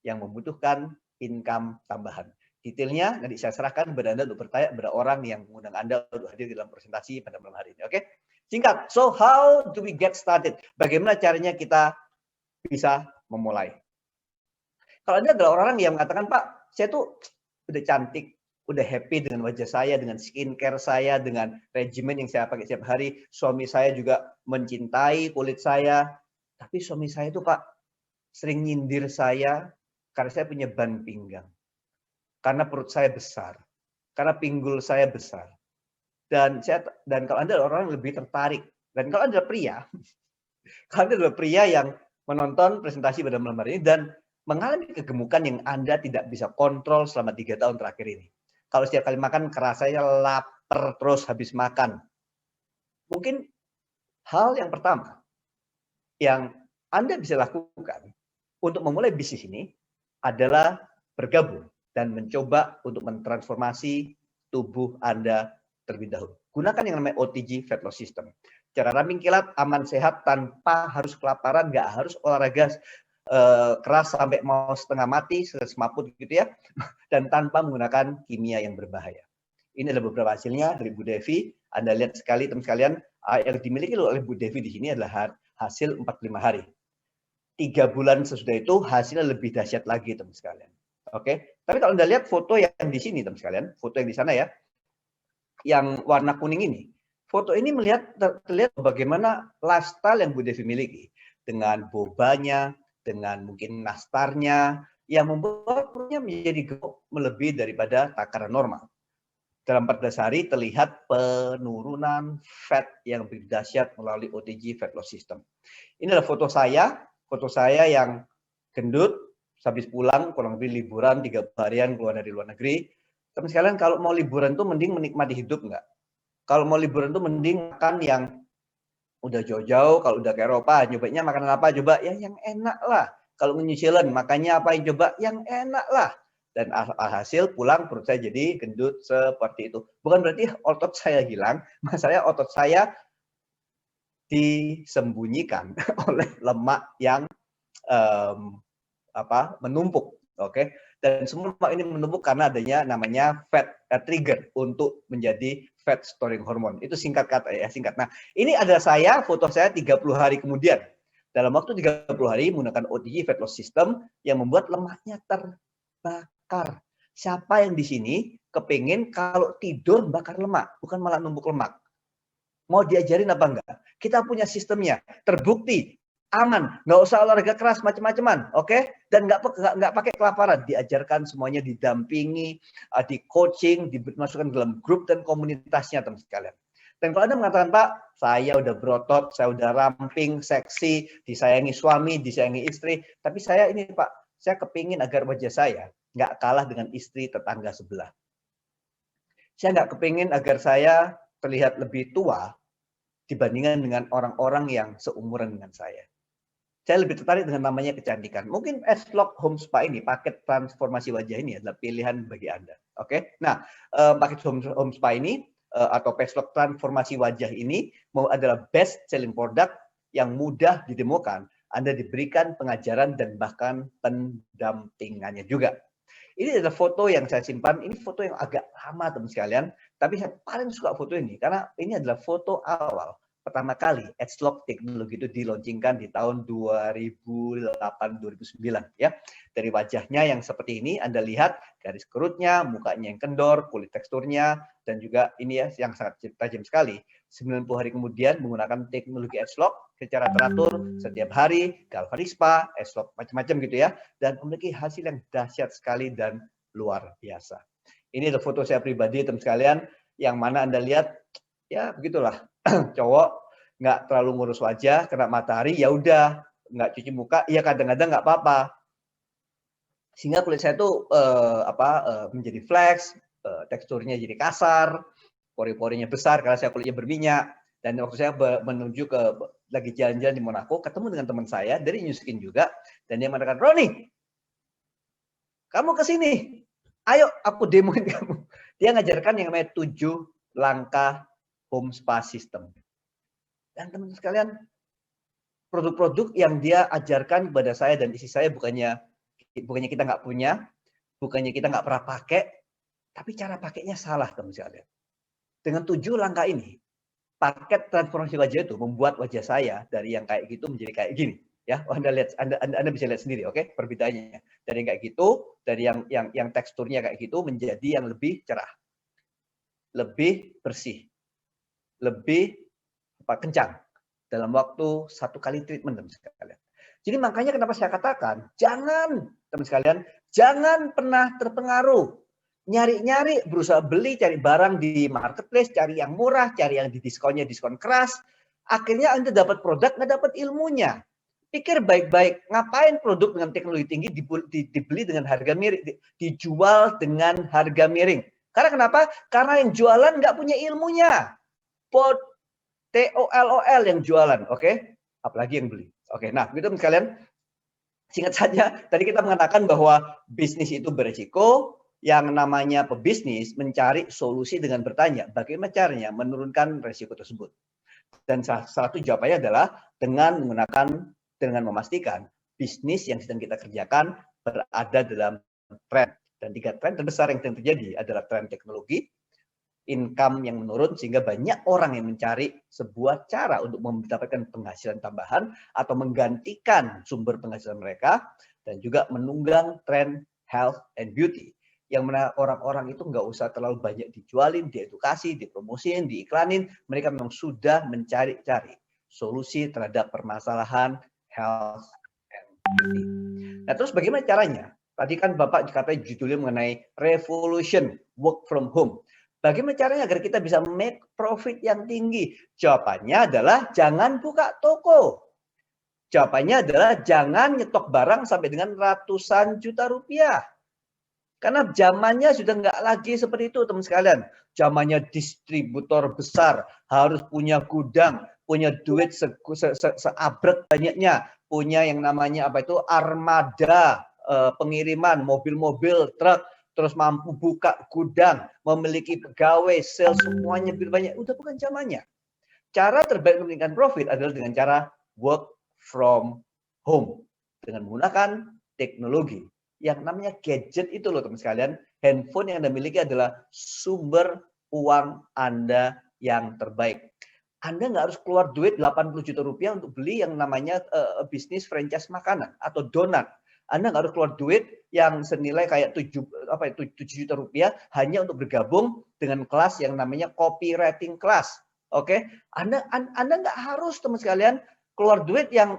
yang membutuhkan income tambahan. Detailnya nanti saya serahkan kepada Anda untuk bertanya kepada orang yang mengundang Anda untuk hadir dalam presentasi pada malam hari ini. Oke? Singkat. So how do we get started? Bagaimana caranya kita bisa memulai? Kalau Anda adalah orang yang mengatakan, Pak, saya tuh udah cantik, udah happy dengan wajah saya, dengan skincare saya, dengan regimen yang saya pakai setiap hari. Suami saya juga mencintai kulit saya. Tapi suami saya itu, Pak, sering nyindir saya karena saya punya ban pinggang. Karena perut saya besar. Karena pinggul saya besar. Dan kalau Anda adalah orang yang lebih tertarik. Dan kalau Anda adalah pria, kalau Anda adalah pria yang menonton presentasi pada malam hari ini dan mengalami kegemukan yang Anda tidak bisa kontrol selama 3 tahun terakhir ini. Kalau setiap kali makan kerasanya lapar terus habis makan. Mungkin Hal yang pertama yang Anda bisa lakukan untuk memulai bisnis ini adalah bergabung dan mencoba untuk mentransformasi tubuh Anda terlebih dahulu. Gunakan yang namanya OTG Fat Loss System. Cara ramping kilat, aman, sehat, tanpa harus kelaparan, nggak harus olahraga keras sampai mau setengah mati, semaput gitu ya, dan tanpa menggunakan kimia yang berbahaya. Ini adalah beberapa hasilnya dari Bu Devi. Anda lihat sekali teman sekalian, yang dimiliki oleh Bu Devi di sini adalah hasil 45 hari. 3 bulan sesudah itu hasilnya lebih dahsyat lagi teman sekalian. Oke, tapi kalau Anda lihat foto yang di sini teman sekalian, foto yang di sana ya, yang warna kuning ini, foto ini terlihat bagaimana lifestyle yang Bu Devi miliki dengan bobanya, dengan mungkin nastarnya, yang membuat perutnya menjadi gemuk melebihi daripada takaran normal. Dalam 14 hari terlihat penurunan fat yang lebih dahsyat melalui OTG Fat Loss System. Ini adalah foto saya yang gendut, habis pulang kurang lebih liburan 3 harian keluar dari luar negeri. Teman sekalian, kalau mau liburan tuh mending menikmati hidup nggak? Kalau mau liburan tuh mending makan yang udah jauh-jauh, kalau udah ke Eropa, nyobanya makanan apa? Coba yang enak lah. Kalau New Zealand, makannya apa yang coba? Yang enak lah. Dan alhasil pulang perut saya jadi gendut seperti itu. Bukan berarti otot saya hilang, masalahnya otot saya disembunyikan oleh lemak yang menumpuk, oke? Dan semua lemak ini menumpuk karena adanya namanya fat trigger untuk menjadi fat storing hormone. Itu singkat kata ya, singkat. Nah, ini ada foto saya 30 hari kemudian. Dalam waktu 30 hari menggunakan OTG Fat Loss System yang membuat lemaknya terbakar. Siapa yang di sini kepingin kalau tidur bakar lemak, bukan malah numpuk lemak? Mau diajarin apa enggak? Kita punya sistemnya, terbukti, aman, nggak usah olahraga keras macam-macaman, oke? Dan nggak pakai kelaparan, diajarkan semuanya, didampingi, di coaching, dimasukkan dalam grup dan komunitasnya teman sekalian. Dan kalau Anda mengatakan, Pak, saya udah berotot, saya udah ramping, seksi, disayangi suami, disayangi istri, tapi saya ini Pak, saya kepingin agar wajah saya nggak kalah dengan istri tetangga sebelah. Saya nggak kepingin agar saya terlihat lebih tua dibandingkan dengan orang-orang yang seumuran dengan saya. Saya lebih tertarik dengan namanya kecantikan. Mungkin S-Lock Home Spa ini, paket transformasi wajah ini adalah pilihan bagi Anda. Oke, nah paket Home Spa ini atau S-Lock transformasi wajah ini adalah best selling product yang mudah ditemukan. Anda diberikan pengajaran dan bahkan pendampingannya juga. Ini adalah foto yang saya simpan. Ini foto yang agak lama teman sekalian, tapi saya paling suka foto ini karena ini adalah foto awal pertama kali S-Lock teknologi itu dilaunchingkan di tahun 2008-2009 ya. Dari wajahnya yang seperti ini Anda lihat garis kerutnya, mukanya yang kendor, kulit teksturnya, dan juga ini ya yang sangat tajam sekali. 90 hari kemudian menggunakan teknologi S-Lock secara teratur setiap hari, galvanic spa, S-Lock macam-macam gitu ya, dan memiliki hasil yang dahsyat sekali dan luar biasa. Ini adalah foto saya pribadi teman sekalian, yang mana Anda lihat ya begitulah. Cowok nggak terlalu ngurus wajah, kena matahari, ya udah nggak cuci muka, ya kadang-kadang nggak apa-apa. Sehingga kulit saya tuh menjadi flex, teksturnya jadi kasar, pori-porinya besar karena saya kulitnya berminyak. Dan waktu saya menuju ke lagi jalan-jalan di Monaco, ketemu dengan teman saya dari New Skin juga, dan dia mengatakan, Roni, kamu ke sini, ayo aku demoin kamu. Dia ngajarkan yang namanya 7 langkah home spa system. Dan teman-teman sekalian, produk-produk yang dia ajarkan kepada saya dan istri saya bukannya kita nggak punya, bukannya kita nggak pernah pakai, tapi cara pakainya salah teman sekalian. Dengan 7 langkah ini, paket transformasi wajah itu membuat wajah saya dari yang kayak gitu menjadi kayak gini. Ya, Anda lihat, Anda bisa lihat sendiri, oke? Perbedaannya dari yang kayak gitu, dari yang teksturnya kayak gitu menjadi yang lebih cerah, lebih bersih, lebih kencang dalam waktu 1 kali treatment teman sekalian. Jadi makanya kenapa saya katakan jangan teman sekalian, jangan pernah terpengaruh nyari-nyari, berusaha beli, cari barang di marketplace, cari yang murah, cari yang di diskonnya diskon keras. Akhirnya Anda dapat produk nggak dapat ilmunya. Pikir baik-baik, ngapain produk dengan teknologi tinggi dibeli dengan harga miring, dijual dengan harga miring? Karena kenapa? Karena yang jualan nggak punya ilmunya. TOLOL yang jualan, oke? Apalagi yang beli. Oke, nah, gitu sekalian. Singkat saja, tadi kita mengatakan bahwa bisnis itu beresiko, yang namanya pebisnis mencari solusi dengan bertanya, bagaimana caranya menurunkan resiko tersebut. Dan salah satu jawabannya adalah dengan memastikan bisnis yang sedang kita kerjakan berada dalam tren. Dan 3 tren terbesar yang sedang terjadi adalah tren teknologi, income yang menurun sehingga banyak orang yang mencari sebuah cara untuk mendapatkan penghasilan tambahan atau menggantikan sumber penghasilan mereka, dan juga menunggang tren health and beauty yang mana orang-orang itu nggak usah terlalu banyak dijualin, diedukasi, dipromosiin, diiklanin, mereka memang sudah mencari-cari solusi terhadap permasalahan health and beauty. Nah, terus bagaimana caranya? Tadi kan Bapak katanya judulnya mengenai revolution work from home. Bagaimana caranya agar kita bisa make profit yang tinggi? Jawabannya adalah jangan buka toko. Jawabannya adalah jangan nyetok barang sampai dengan ratusan juta rupiah. Karena zamannya sudah nggak lagi seperti itu, teman sekalian. Zamannya distributor besar, harus punya gudang, punya duit seabrek banyaknya, punya yang namanya apa itu armada pengiriman, mobil-mobil, truk, terus mampu buka gudang, memiliki pegawai, sales, semuanya banyak. Udah bukan zamannya. Cara terbaik meningkatkan profit adalah dengan cara work from home. Dengan menggunakan teknologi. Yang namanya gadget itu loh teman sekalian, handphone yang Anda miliki adalah sumber uang Anda yang terbaik. Anda nggak harus keluar duit 80 juta rupiah untuk beli yang namanya bisnis franchise makanan atau donat. Anda nggak harus keluar duit yang senilai kayak 7 juta rupiah hanya untuk bergabung dengan kelas yang namanya copywriting class. Oke, Anda nggak harus teman sekalian keluar duit yang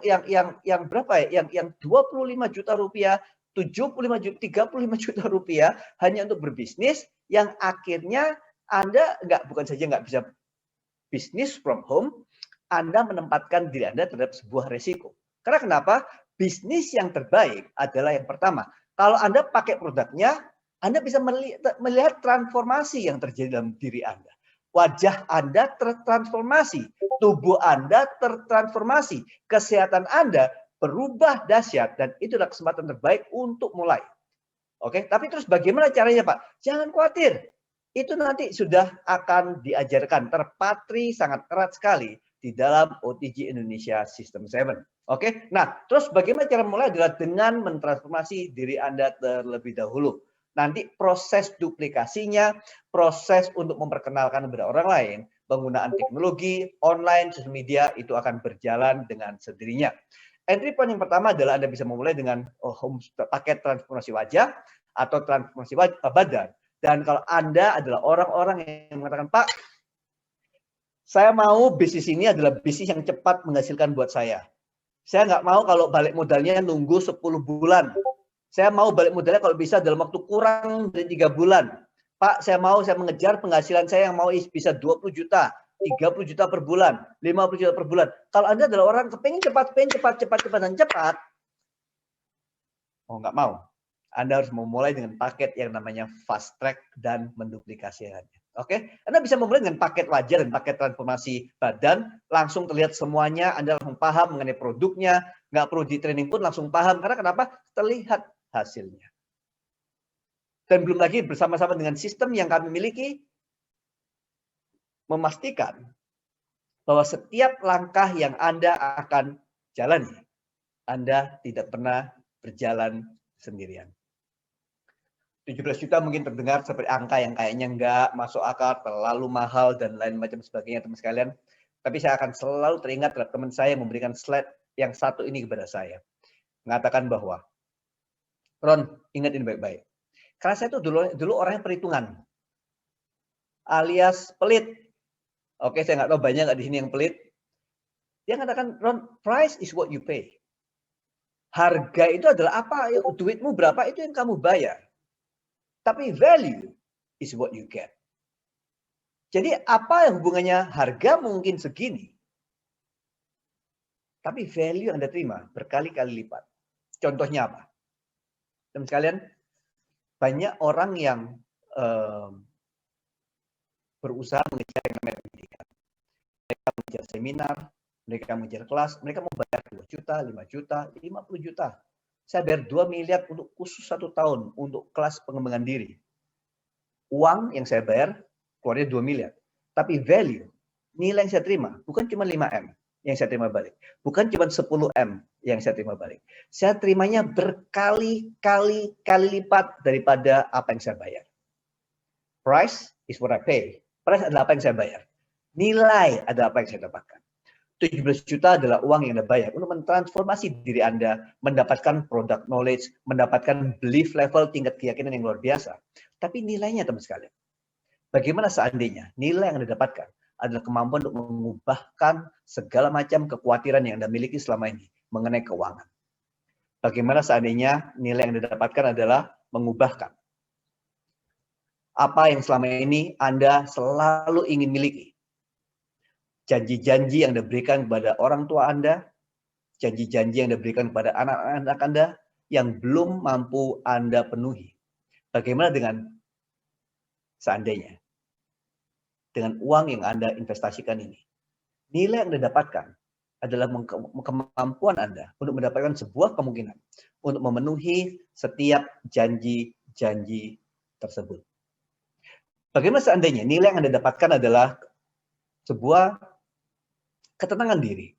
berapa ya? Yang 25 juta rupiah, 75 juta, 35 juta rupiah hanya untuk berbisnis yang akhirnya Anda bukan saja nggak bisa bisnis from home, Anda menempatkan diri Anda terhadap sebuah resiko. Karena kenapa? Bisnis yang terbaik adalah yang pertama, kalau Anda pakai produknya, Anda bisa melihat transformasi yang terjadi dalam diri Anda. Wajah Anda tertransformasi, tubuh Anda tertransformasi, kesehatan Anda berubah dahsyat, dan itulah kesempatan terbaik untuk mulai. Oke, tapi terus bagaimana caranya, Pak? Jangan khawatir. Itu nanti sudah akan diajarkan, terpatri sangat erat sekali di dalam OTG Indonesia System 7. Oke, nah terus bagaimana cara mulai adalah dengan mentransformasi diri Anda terlebih dahulu. Nanti proses duplikasinya, proses untuk memperkenalkan kepada orang lain, penggunaan teknologi, online, sosial media, itu akan berjalan dengan sendirinya. Entry point yang pertama adalah Anda bisa memulai dengan paket transformasi wajah atau transformasi badan. Dan kalau Anda adalah orang-orang yang mengatakan, Pak, saya mau bisnis ini adalah bisnis yang cepat menghasilkan buat saya. Saya nggak mau kalau balik modalnya nunggu 10 bulan. Saya mau balik modalnya kalau bisa dalam waktu kurang dari 3 bulan. Pak, saya mengejar penghasilan saya yang mau bisa 20 juta. 30 juta per bulan, 50 juta per bulan. Kalau Anda adalah orang kepengen cepat, oh nggak mau. Anda harus memulai dengan paket yang namanya fast track dan menduplikasikannya. Oke, Anda bisa memulai dengan paket wajah dan paket transformasi badan, langsung terlihat semuanya, Anda langsung paham mengenai produknya, nggak perlu di training pun langsung paham, karena kenapa? Terlihat hasilnya. Dan belum lagi bersama-sama dengan sistem yang kami miliki, memastikan bahwa setiap langkah yang Anda akan jalani, Anda tidak pernah berjalan sendirian. 17 juta mungkin terdengar seperti angka yang kayaknya nggak masuk akal, terlalu mahal, dan lain macam sebagainya, teman sekalian. Tapi saya akan selalu teringat terhadap teman saya yang memberikan slide yang satu ini kepada saya. Mengatakan bahwa, Ron, ingat ini baik-baik. Karena saya itu dulu orangnya perhitungan. Alias pelit. Oke, saya nggak tahu banyak nggak di sini yang pelit. Dia mengatakan, Ron, price is what you pay. Harga itu adalah apa, duitmu berapa, itu yang kamu bayar. Tapi value is what you get. Jadi apa yang hubungannya harga mungkin segini, tapi value yang Anda terima berkali-kali lipat. Contohnya apa? Teman sekalian, banyak orang yang berusaha mengejar yang namanya pendidikan. mengejar seminar, mereka mengejar kelas, mereka mau bayar 2 juta, 5 juta, 50 juta. Saya bayar 2 miliar untuk khusus 1 tahun untuk kelas pengembangan diri. Uang yang saya bayar keluarnya 2 miliar. Tapi value, nilai yang saya terima bukan cuma 5M yang saya terima balik. Bukan cuma 10M yang saya terima balik. Saya terimanya berkali-kali lipat daripada apa yang saya bayar. Price is what I pay. Price adalah apa yang saya bayar. Nilai adalah apa yang saya dapatkan. 17 juta adalah uang yang Anda bayar untuk mentransformasi diri Anda, mendapatkan product knowledge, mendapatkan belief level, tingkat keyakinan yang luar biasa. Tapi nilainya, teman sekalian, bagaimana seandainya nilai yang Anda dapatkan adalah kemampuan untuk mengubahkan segala macam kekhawatiran yang Anda miliki selama ini mengenai keuangan. Bagaimana seandainya nilai yang Anda dapatkan adalah mengubahkan apa yang selama ini Anda selalu ingin miliki. Janji-janji yang Anda berikan kepada orang tua Anda, janji-janji yang Anda berikan kepada anak-anak Anda yang belum mampu Anda penuhi. Bagaimana dengan seandainya? Dengan uang yang Anda investasikan ini. Nilai yang Anda dapatkan adalah kemampuan Anda untuk mendapatkan sebuah kemungkinan untuk memenuhi setiap janji-janji tersebut. Bagaimana seandainya nilai yang Anda dapatkan adalah sebuah ketenangan diri,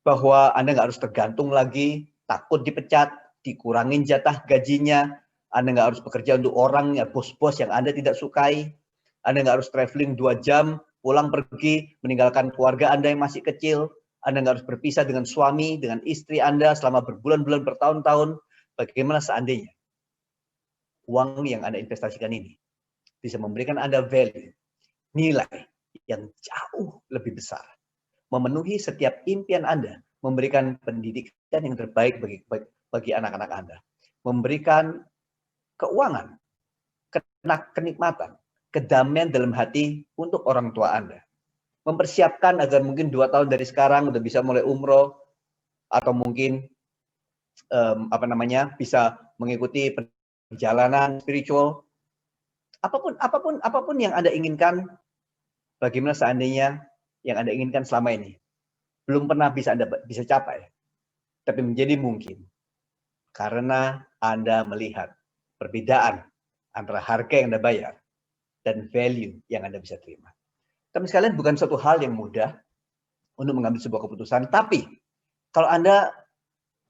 bahwa Anda nggak harus tergantung lagi, takut dipecat, dikurangin jatah gajinya, Anda nggak harus bekerja untuk orang, ya bos-bos yang Anda tidak sukai, Anda nggak harus traveling 2 jam, pulang pergi, meninggalkan keluarga Anda yang masih kecil, Anda nggak harus berpisah dengan suami, dengan istri Anda selama berbulan-bulan, bertahun-tahun. Bagaimana seandainya uang yang Anda investasikan ini bisa memberikan Anda value, nilai yang jauh lebih besar, memenuhi setiap impian Anda, memberikan pendidikan yang terbaik bagi anak-anak Anda, memberikan keuangan, kenikmatan, kedamaian dalam hati untuk orang tua Anda, mempersiapkan agar mungkin 2 tahun dari sekarang udah bisa mulai umroh, atau mungkin bisa mengikuti perjalanan spiritual, apapun yang Anda inginkan. Bagaimana seandainya yang Anda inginkan selama ini belum pernah Anda bisa capai, tapi menjadi mungkin karena Anda melihat perbedaan antara harga yang Anda bayar dan value yang Anda bisa terima. Teman sekalian, bukan suatu hal yang mudah untuk mengambil sebuah keputusan, tapi kalau Anda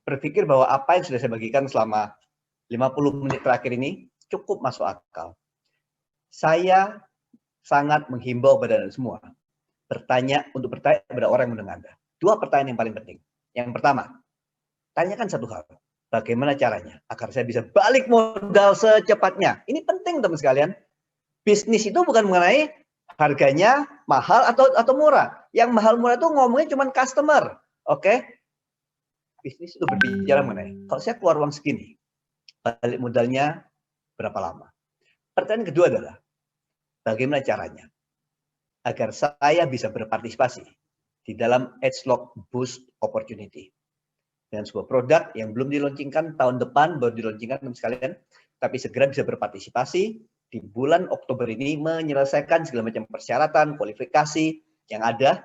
berpikir bahwa apa yang sudah saya bagikan selama 50 menit terakhir ini cukup masuk akal, saya sangat menghimbau kepada Anda semua bertanya kepada orang yang mendengar Anda. 2 pertanyaan yang paling penting. Yang pertama, tanyakan satu hal. Bagaimana caranya agar saya bisa balik modal secepatnya? Ini penting, teman sekalian. Bisnis itu bukan mengenai harganya mahal atau murah. Yang mahal murah itu ngomongnya cuma customer. Oke? Bisnis itu berbicara mengenai, kalau saya keluar uang segini, balik modalnya berapa lama? Pertanyaan kedua adalah, bagaimana caranya agar saya bisa berpartisipasi di dalam Edgelock Boost Opportunity dengan sebuah produk yang belum dilaunchingkan tahun depan, baru dilaunchingkan teman sekalian, tapi segera bisa berpartisipasi di bulan Oktober ini, menyelesaikan segala macam persyaratan, kualifikasi yang ada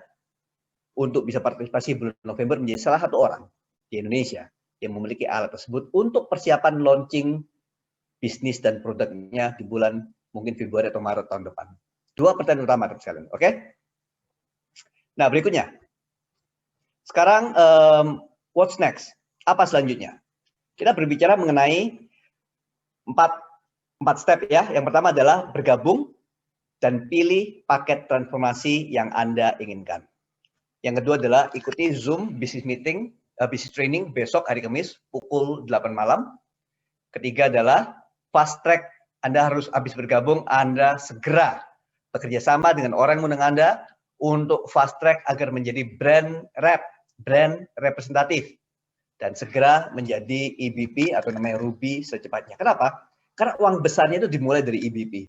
untuk bisa partisipasi bulan November, menjadi salah satu orang di Indonesia yang memiliki alat tersebut untuk persiapan launching bisnis dan produknya di bulan mungkin Februari atau Maret tahun depan. 2 pertanyaan utama, teman sekalian. Oke? Nah, berikutnya. Sekarang, what's next? Apa selanjutnya? Kita berbicara mengenai 4 step ya. Yang pertama adalah bergabung dan pilih paket transformasi yang Anda inginkan. Yang kedua adalah ikuti Zoom business meeting, business training besok hari Kamis pukul 8 malam. Ketiga adalah fast track. Anda harus habis bergabung, Anda segera bekerja sama dengan orang yang mengundang Anda untuk fast track agar menjadi brand representatif dan segera menjadi EBP atau namanya Ruby secepatnya. Kenapa? Karena uang besarnya itu dimulai dari EBP.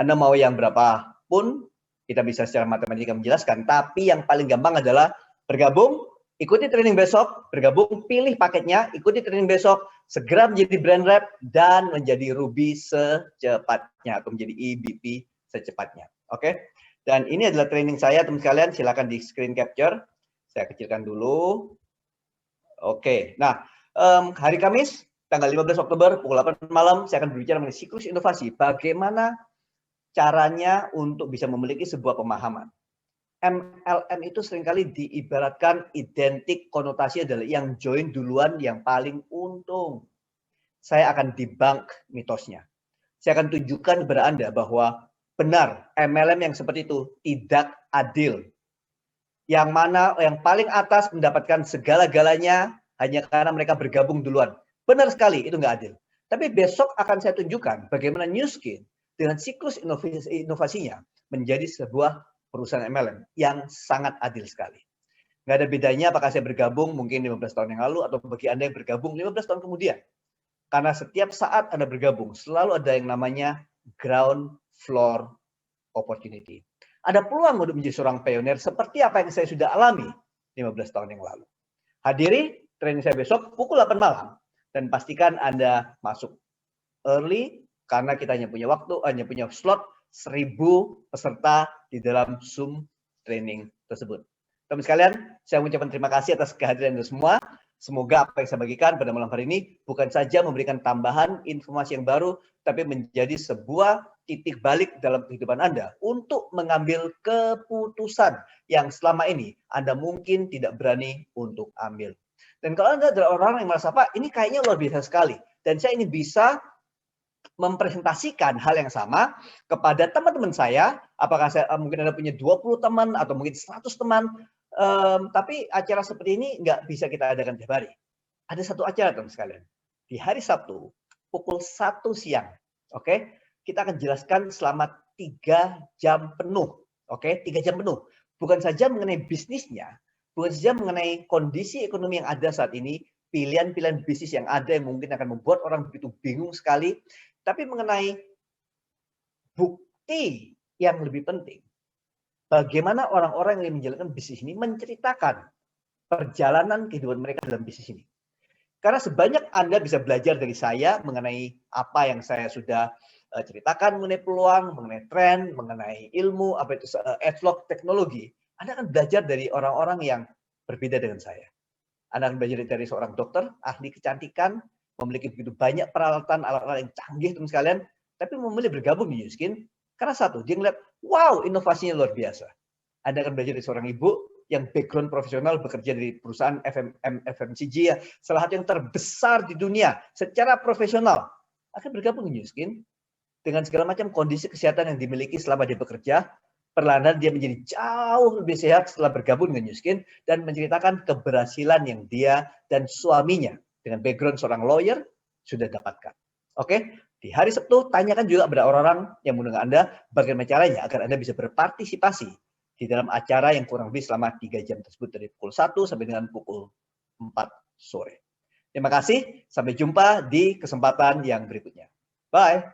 Anda mau yang berapa pun, kita bisa secara matematika menjelaskan, tapi yang paling gampang adalah bergabung, ikuti training besok, bergabung, pilih paketnya, ikuti training besok, segera menjadi brand rep, dan menjadi Ruby secepatnya, atau menjadi EBP secepatnya. Oke? Dan ini adalah training saya, teman sekalian. Silakan di screen capture. Saya kecilkan dulu. Oke, nah hari Kamis, tanggal 15 Oktober, pukul 8 malam, saya akan berbicara mengenai siklus inovasi. Bagaimana caranya untuk bisa memiliki sebuah pemahaman. MLM itu seringkali diibaratkan identik konotasi adalah yang join duluan yang paling untung. Saya akan debunk mitosnya. Saya akan tunjukkan kepada Anda bahwa benar MLM yang seperti itu tidak adil. Yang mana yang paling atas mendapatkan segala-galanya hanya karena mereka bergabung duluan. Benar sekali, itu nggak adil. Tapi besok akan saya tunjukkan bagaimana Nu Skin dengan siklus inovasinya menjadi sebuah perusahaan MLM yang sangat adil sekali. Nggak ada bedanya apakah saya bergabung mungkin 15 tahun yang lalu atau bagi Anda yang bergabung 15 tahun kemudian. Karena setiap saat Anda bergabung, selalu ada yang namanya ground floor opportunity. Ada peluang untuk menjadi seorang pionir seperti apa yang saya sudah alami 15 tahun yang lalu. Hadiri training saya besok pukul 8 malam dan pastikan Anda masuk early karena kita hanya punya waktu, hanya punya slot 1000 peserta di dalam Zoom training tersebut. Teman sekalian, saya mengucapkan terima kasih atas kehadiran Anda semua. Semoga apa yang saya bagikan pada malam hari ini bukan saja memberikan tambahan informasi yang baru, tapi menjadi sebuah titik balik dalam kehidupan Anda untuk mengambil keputusan yang selama ini Anda mungkin tidak berani untuk ambil. Dan kalau Anda adalah orang yang merasa, Pak, ini kayaknya luar biasa sekali, dan saya ini bisa mempresentasikan hal yang sama kepada teman-teman saya, apakah saya mungkin Anda punya 20 teman atau mungkin 100 teman, tapi acara seperti ini nggak bisa kita adakan tiap hari. Ada satu acara teman sekalian, di hari Sabtu pukul 1 siang, oke? Kita akan jelaskan selama 3 jam penuh, oke? 3 jam penuh. Bukan saja mengenai bisnisnya, bukan saja mengenai kondisi ekonomi yang ada saat ini, pilihan-pilihan bisnis yang ada yang mungkin akan membuat orang begitu bingung sekali, tapi mengenai bukti yang lebih penting. Bagaimana orang-orang yang menjalankan bisnis ini menceritakan perjalanan kehidupan mereka dalam bisnis ini. Karena sebanyak Anda bisa belajar dari saya mengenai apa yang saya sudah ceritakan mengenai peluang, mengenai tren, mengenai ilmu, apa itu adblock teknologi, Anda akan belajar dari orang-orang yang berbeda dengan saya. Anda akan belajar dari seorang dokter, ahli kecantikan, memiliki begitu banyak peralatan, alat-alat yang canggih, teman sekalian, tapi memilih bergabung di Nu Skin, karena satu, dia melihat, wow, inovasinya luar biasa. Anda akan belajar dari seorang ibu yang background profesional bekerja di perusahaan FMCG, ya, salah satu yang terbesar di dunia secara profesional, akan bergabung di Nu Skin dengan segala macam kondisi kesehatan yang dimiliki selama dia bekerja. Perlahan dia menjadi jauh lebih sehat setelah bergabung dengan Nu Skin dan menceritakan keberhasilan yang dia dan suaminya dengan background seorang lawyer sudah dapatkan. Oke, di hari Sabtu tanyakan juga kepada orang-orang yang mengundang Anda bagaimana caranya agar Anda bisa berpartisipasi di dalam acara yang kurang lebih selama 3 jam tersebut dari pukul 1 sampai dengan pukul 4 sore. Terima kasih, sampai jumpa di kesempatan yang berikutnya. Bye.